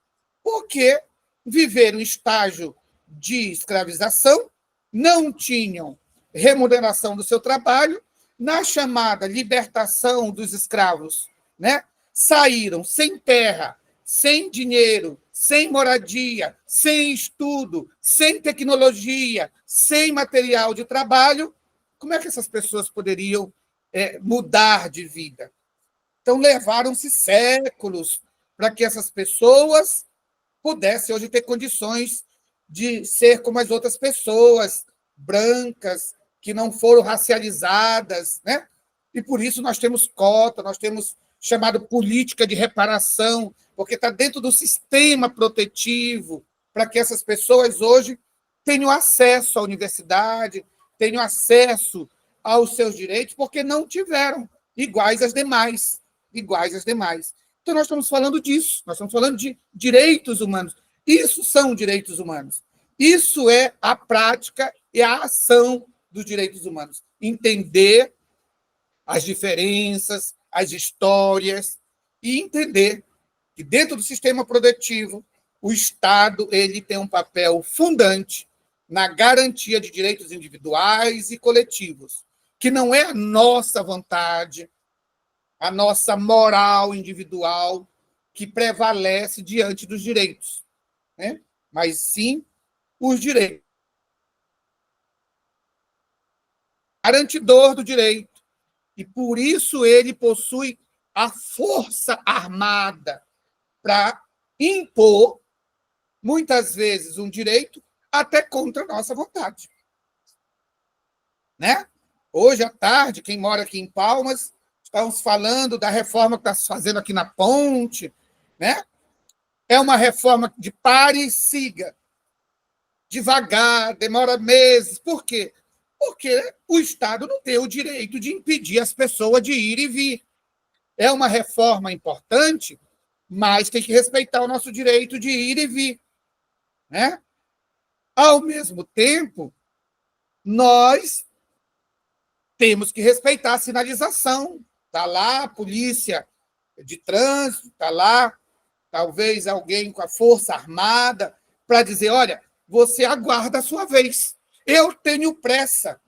Porque viveram em estágio de escravização, não tinham remuneração do seu trabalho, na chamada libertação dos escravos, né? Saíram sem terra, sem dinheiro, sem moradia, sem estudo, sem tecnologia, sem material de trabalho. Como é que essas pessoas poderiam mudar de vida? Então, levaram-se séculos para que essas pessoas pudessem hoje ter condições de ser como as outras pessoas, brancas, que não foram racializadas, né? E por isso nós temos cota, nós temos chamado política de reparação, porque está dentro do sistema protetivo, para que essas pessoas hoje tenham acesso à universidade, tenham acesso aos seus direitos, porque não tiveram iguais às demais, iguais às demais. Então, nós estamos falando disso, nós estamos falando de direitos humanos. Isso são direitos humanos. Isso é a prática e a ação dos direitos humanos. Entender as diferenças, as histórias, e entender que, dentro do sistema produtivo, o Estado ele tem um papel fundante na garantia de direitos individuais e coletivos, que não é a nossa vontade, a nossa moral individual que prevalece diante dos direitos, né? Mas sim os direitos. Garantidor do direito. E, por isso, ele possui a força armada para impor, muitas vezes, um direito até contra a nossa vontade. Né? Hoje à tarde, quem mora aqui em Palmas, estamos falando da reforma que está se fazendo aqui na ponte. Né? É uma reforma de pare e siga. Devagar, demora meses. Por quê? Porque o Estado não tem o direito de impedir as pessoas de ir e vir. É uma reforma importante, mas tem que respeitar o nosso direito de ir e vir. Né? Ao mesmo tempo, nós temos que respeitar a sinalização. Está lá a polícia de trânsito, está lá talvez alguém com a força armada para dizer, olha, você aguarda a sua vez. Eu tenho pressa.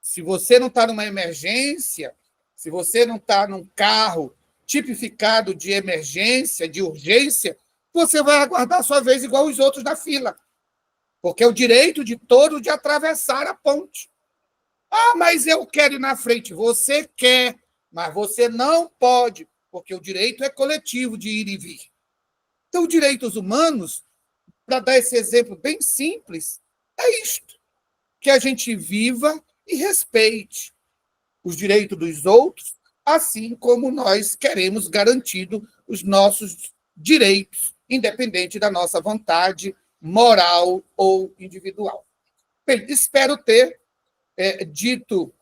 Se você não está numa emergência, se você não está num carro tipificado de emergência, de urgência, você vai aguardar a sua vez igual os outros da fila. Porque é o direito de todos de atravessar a ponte. Ah, mas eu quero ir na frente. Você quer, mas você não pode, porque o direito é coletivo de ir e vir. Então, direitos humanos, para dar esse exemplo bem simples, é isto. Que a gente viva e respeite os direitos dos outros, assim como nós queremos garantido os nossos direitos, independente da nossa vontade moral ou individual. Bem, espero ter dito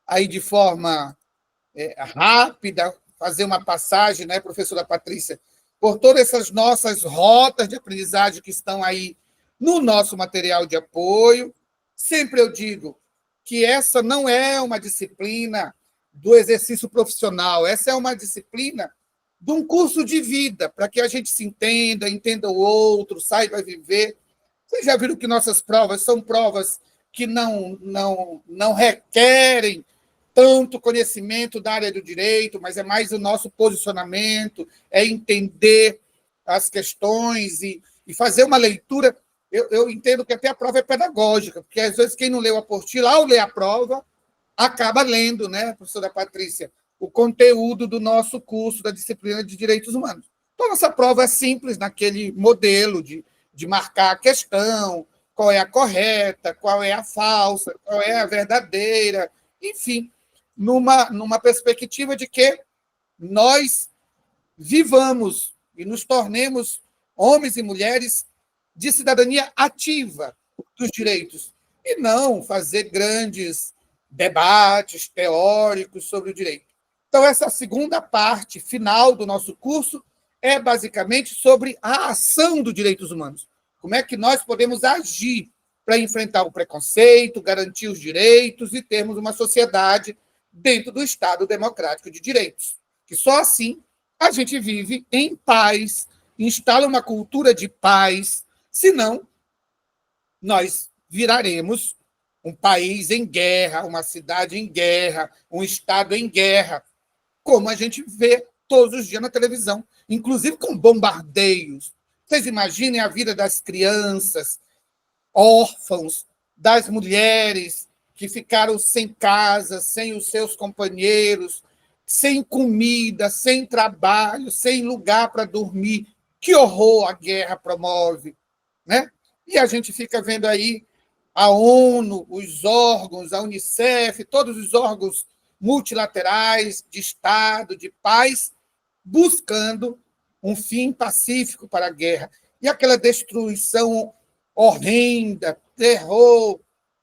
aí de forma rápida, fazer uma passagem, né, professora Patrícia, por todas essas nossas rotas de aprendizagem que estão aí no nosso material de apoio. Sempre eu digo que essa não é uma disciplina do exercício profissional, essa é uma disciplina de um curso de vida, para que a gente se entenda, entenda o outro, saiba viver. Vocês já viram que nossas provas são provas que não requerem tanto conhecimento da área do direito, mas é mais o nosso posicionamento, é entender as questões e fazer uma leitura. Eu entendo que até a prova é pedagógica, porque às vezes quem não leu a apostila, ao ler a prova, acaba lendo, né, professora Patrícia, o conteúdo do nosso curso da disciplina de Direitos Humanos. Então, nossa prova é simples, naquele modelo de marcar a questão, qual é a correta, qual é a falsa, qual é a verdadeira, enfim, numa perspectiva de que nós vivamos e nos tornemos homens e mulheres de cidadania ativa dos direitos, e não fazer grandes debates teóricos sobre o direito. Então, essa segunda parte final do nosso curso é basicamente sobre a ação dos direitos humanos. Como é que nós podemos agir para enfrentar o preconceito, garantir os direitos e termos uma sociedade dentro do Estado democrático de direitos. Que só assim a gente vive em paz, instala uma cultura de paz, senão nós viraremos um país em guerra, uma cidade em guerra, um Estado em guerra, como a gente vê todos os dias na televisão, inclusive com bombardeios. Vocês imaginem a vida das crianças, órfãos, das mulheres que ficaram sem casa, sem os seus companheiros, sem comida, sem trabalho, sem lugar para dormir. Que horror a guerra promove, né? E a gente fica vendo aí a ONU, os órgãos, a Unicef, todos os órgãos multilaterais de Estado, de paz, buscando um fim pacífico para a guerra. e aquela destruição horrenda, terror,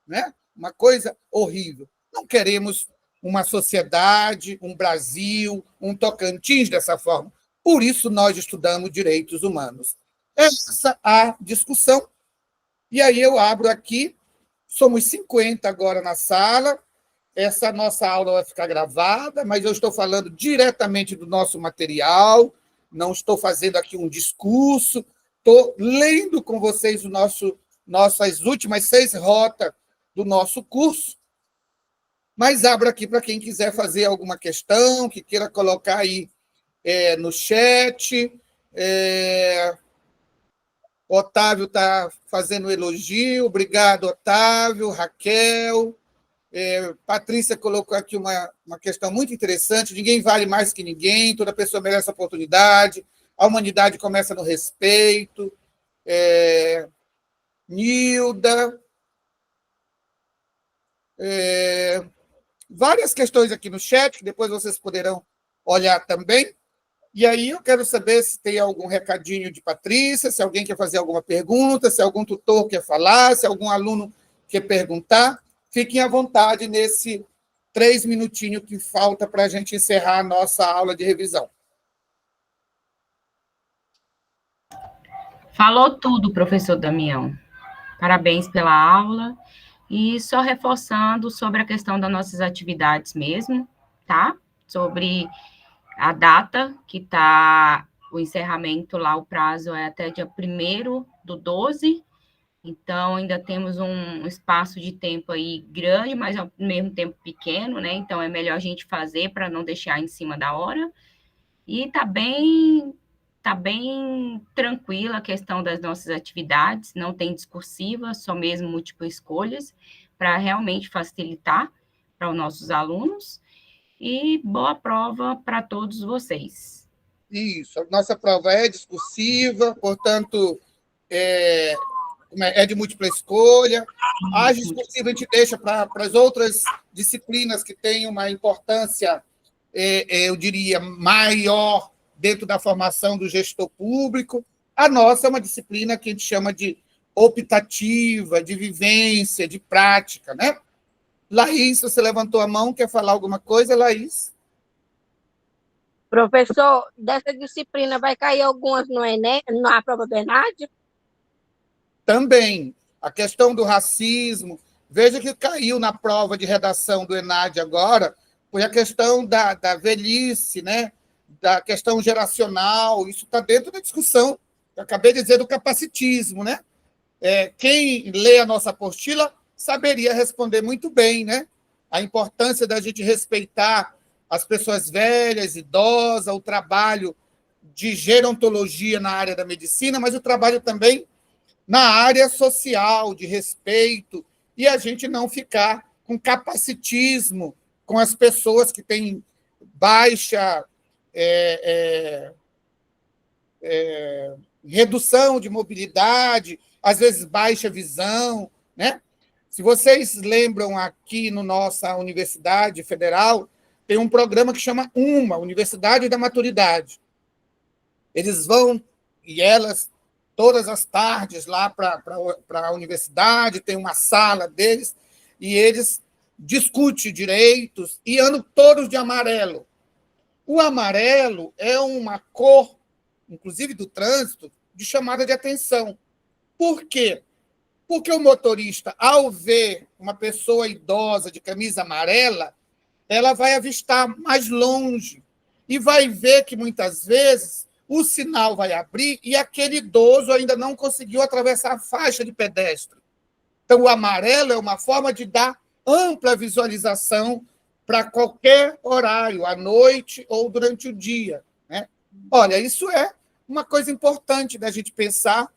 né? Uma coisa horrível. Não queremos uma sociedade, um Brasil, um Tocantins dessa forma. Por isso nós estudamos direitos humanos. Essa a discussão. E aí eu abro aqui, somos 50 agora na sala, essa nossa aula vai ficar gravada, mas eu estou falando diretamente do nosso material, não estou fazendo aqui um discurso, estou lendo com vocês nossas últimas 6 rotas do nosso curso, mas abro aqui para quem quiser fazer alguma questão, que queira colocar aí no chat. Otávio está fazendo elogio, obrigado, Otávio, Raquel. Patrícia colocou aqui uma questão muito interessante, ninguém vale mais que ninguém, toda pessoa merece oportunidade, a humanidade começa no respeito. Nilda, várias questões aqui no chat, que depois vocês poderão olhar também. E aí eu quero saber se tem algum recadinho de Patrícia, se alguém quer fazer alguma pergunta, se algum tutor quer falar, se algum aluno quer perguntar. Fiquem à vontade nesse 3 minutinhos que falta para a gente encerrar a nossa aula de revisão. Falou tudo, professor Damião. Parabéns pela aula. E só reforçando sobre a questão das nossas atividades mesmo, tá? Sobre a data que está o encerramento lá, o prazo é até dia 1º/12, então ainda temos um espaço de tempo aí grande, mas ao mesmo tempo pequeno, né? Então é melhor a gente fazer para não deixar em cima da hora. E tá bem tranquila a questão das nossas atividades, não tem discursiva, só mesmo múltiplas escolhas, para realmente facilitar para os nossos alunos. E boa prova para todos vocês. Isso, a nossa prova é discursiva, portanto, é de múltipla escolha. A discursiva a gente deixa para as outras disciplinas que têm uma importância, eu diria, maior dentro da formação do gestor público. A nossa é uma disciplina que a gente chama de optativa, de vivência, de prática, né? Laís, você levantou a mão, quer falar alguma coisa, Laís? Professor, dessa disciplina vai cair algumas no Enem, na prova do ENAD? Também. A questão do racismo. Veja que caiu na prova de redação do ENAD agora, foi a questão da velhice, né? Da questão geracional. Isso está dentro da discussão, eu acabei de dizer, do capacitismo, né? Quem lê a nossa apostila saberia responder muito bem, né? A importância da gente respeitar as pessoas velhas, idosas, o trabalho de gerontologia na área da medicina, mas o trabalho também na área social, de respeito, e a gente não ficar com capacitismo com as pessoas que têm baixa redução de mobilidade, às vezes baixa visão, né? Se vocês lembram, aqui na nossa Universidade Federal, tem um programa que chama Universidade da Maturidade. Eles vão, e elas, todas as tardes, lá para a universidade, tem uma sala deles, e eles discutem direitos, e andam todos de amarelo. O amarelo é uma cor, inclusive do trânsito, de chamada de atenção. Por quê? Porque o motorista, ao ver uma pessoa idosa de camisa amarela, ela vai avistar mais longe e vai ver que, muitas vezes, o sinal vai abrir e aquele idoso ainda não conseguiu atravessar a faixa de pedestre. Então, o amarelo é uma forma de dar ampla visualização para qualquer horário, à noite ou durante o dia, né? Olha, isso é uma coisa importante da gente pensar,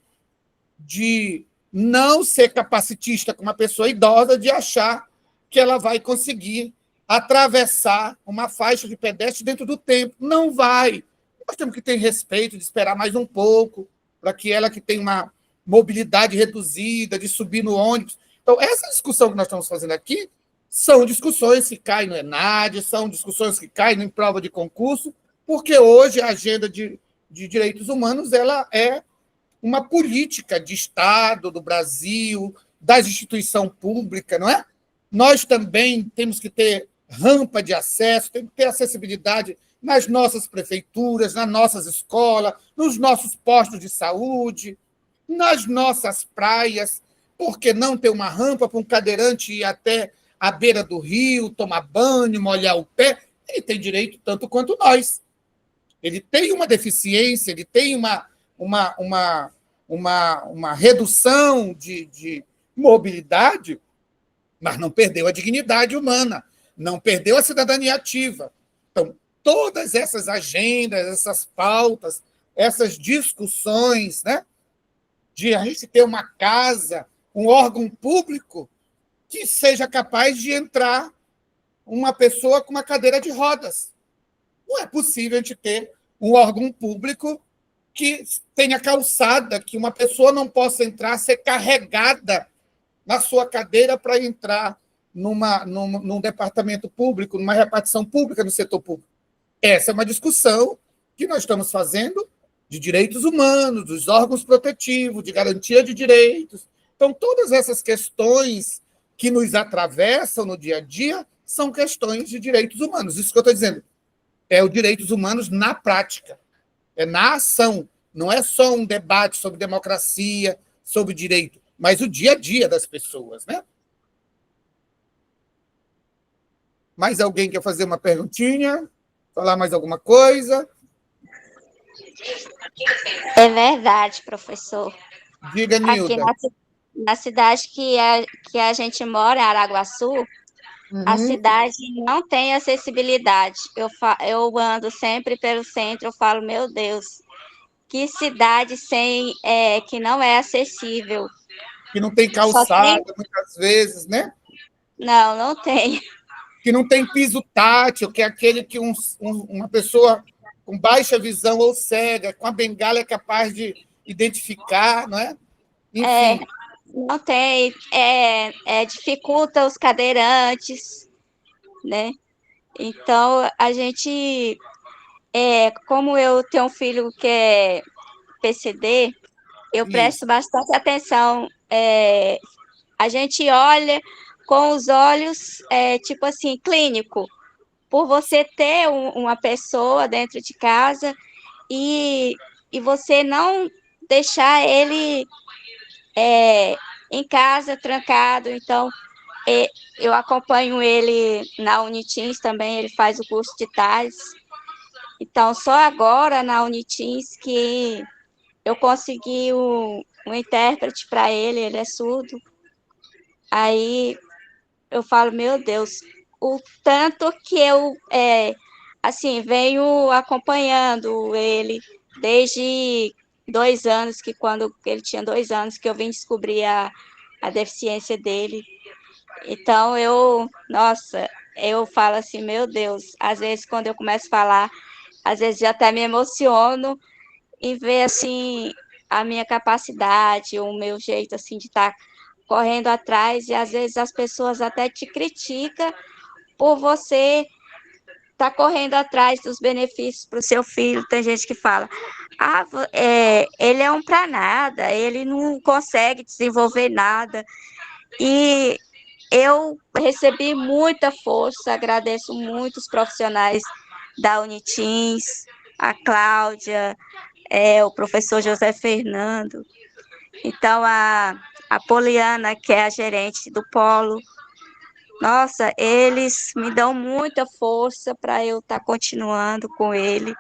de não ser capacitista com uma pessoa idosa, de achar que ela vai conseguir atravessar uma faixa de pedestre dentro do tempo. Não vai. Nós temos que ter respeito, de esperar mais um pouco, para que ela, que tem uma mobilidade reduzida, de subir no ônibus. Então, essa discussão que nós estamos fazendo aqui são discussões que caem no ENAD, são discussões que caem em prova de concurso, porque hoje a agenda de direitos humanos ela é uma política de Estado do Brasil, das instituições públicas, não é? Nós também temos que ter rampa de acesso, temos que ter acessibilidade nas nossas prefeituras, nas nossas escolas, nos nossos postos de saúde, nas nossas praias. Por que não ter uma rampa para um cadeirante ir até a beira do rio, tomar banho, molhar o pé? Ele tem direito tanto quanto nós. Ele tem uma deficiência, ele tem uma redução de mobilidade, mas não perdeu a dignidade humana, não perdeu a cidadania ativa. Então, todas essas agendas, essas pautas, essas discussões, né, de a gente ter uma casa, um órgão público que seja capaz de entrar uma pessoa com uma cadeira de rodas. Não é possível a gente ter um órgão público que tenha calçada, que uma pessoa não possa entrar, ser carregada na sua cadeira para entrar num departamento público, numa repartição pública no setor público. Essa é uma discussão que nós estamos fazendo de direitos humanos, dos órgãos protetivos, de garantia de direitos. Então, todas essas questões que nos atravessam no dia a dia são questões de direitos humanos. Isso que eu estou dizendo é os direitos humanos na prática, é na ação. Não é só um debate sobre democracia, sobre direito, mas o dia a dia das pessoas, né? Mais alguém quer fazer uma perguntinha? Falar mais alguma coisa? É verdade, professor. Diga, Nilda. Aqui na cidade que a gente mora, Araguaçu, a cidade não tem acessibilidade. Eu ando sempre pelo centro, eu falo, meu Deus, que cidade que não é acessível. Que não tem calçada, muitas vezes, né? Não tem. Que não tem piso tátil, que é aquele que uma pessoa com baixa visão ou cega, com a bengala é capaz de identificar, não é? Enfim. Não tem, dificulta os cadeirantes, né? Então, a gente, como eu tenho um filho que é PCD, eu presto bastante atenção. A gente olha com os olhos, tipo assim, clínico, por você ter uma pessoa dentro de casa e você não deixar ele em casa, trancado. Então, eu acompanho ele na Unitins também, ele faz o curso de TAS. Então, só agora na Unitins que eu consegui um intérprete para ele, ele é surdo. Aí eu falo, meu Deus, o tanto que eu venho acompanhando ele desde 2 anos, que quando ele tinha 2 anos, que eu vim descobrir a deficiência dele. Então, eu falo assim, meu Deus, às vezes quando eu começo a falar, às vezes eu até me emociono em ver, assim, a minha capacidade, o meu jeito, assim, de estar correndo atrás, e às vezes as pessoas até te criticam por você estar correndo atrás dos benefícios para o seu filho. Tem gente que fala, ele é um para nada, ele não consegue desenvolver nada. E eu recebi muita força, agradeço muito os profissionais da Unitins, a Cláudia, o professor José Fernando. Então, a Poliana, que é a gerente do Polo, nossa, eles me dão muita força para eu estar continuando com ele,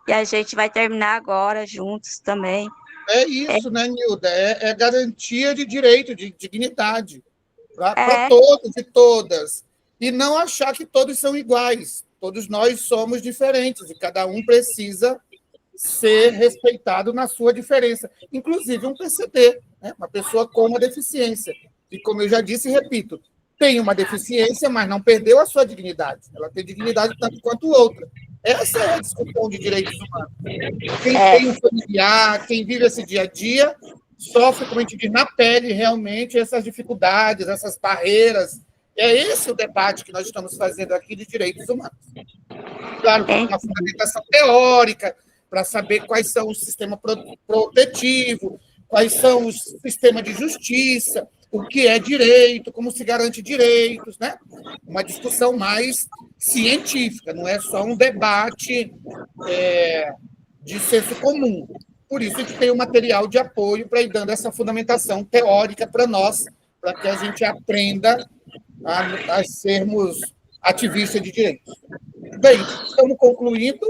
e a gente vai terminar agora juntos também. É isso, né, Nilda? É garantia de direito, de dignidade, para todos e todas. E não achar que todos são iguais. Todos nós somos diferentes, e cada um precisa ser respeitado na sua diferença. Inclusive um PCD, né? Uma pessoa com uma deficiência. E, como eu já disse e repito, tem uma deficiência, mas não perdeu a sua dignidade. Ela tem dignidade tanto quanto outra. Essa é a discussão de direitos humanos. Quem tem um familiar, quem vive esse dia a dia, sofre, como a gente diz, na pele, realmente, essas dificuldades, essas barreiras. É esse o debate que nós estamos fazendo aqui de direitos humanos. Claro, com uma fundamentação teórica, para saber quais são o sistema protetivo, quais são os sistemas de justiça, o que é direito, como se garante direitos, né? Uma discussão mais científica, não é só um debate de senso comum. Por isso, a gente tem um material de apoio para ir dando essa fundamentação teórica para nós, para que a gente aprenda a sermos ativistas de direitos. Bem, estamos concluindo.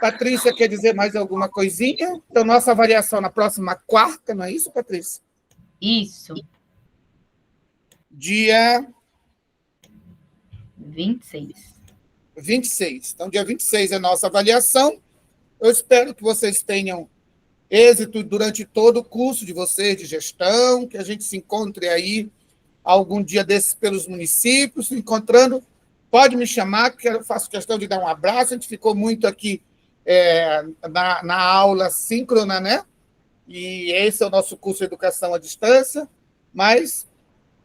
Patrícia, quer dizer mais alguma coisinha? Então, nossa avaliação na próxima quarta, não é isso, Patrícia? Isso. Dia 26. 26. Então, dia 26 é a nossa avaliação. Eu espero que vocês tenham êxito durante todo o curso de vocês de gestão, que a gente se encontre aí algum dia desses pelos municípios, se encontrando, pode me chamar, que eu faço questão de dar um abraço. A gente ficou muito aqui na aula síncrona, né? E esse é o nosso curso de Educação à Distância, mas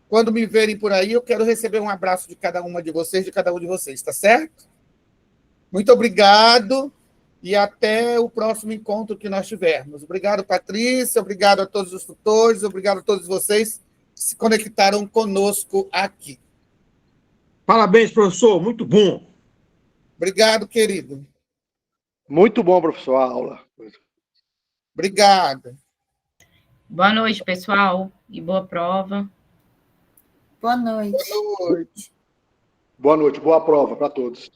quando me verem por aí, eu quero receber um abraço de cada uma de vocês, de cada um de vocês, tá certo? Muito obrigado e até o próximo encontro que nós tivermos. Obrigado, Patrícia, obrigado a todos os tutores, obrigado a todos vocês que se conectaram conosco aqui. Parabéns, professor, muito bom. Obrigado, querido. Muito bom, professor, a aula. Obrigado. Boa noite, pessoal, e boa prova. Boa noite. Boa noite. Boa noite, boa prova para todos.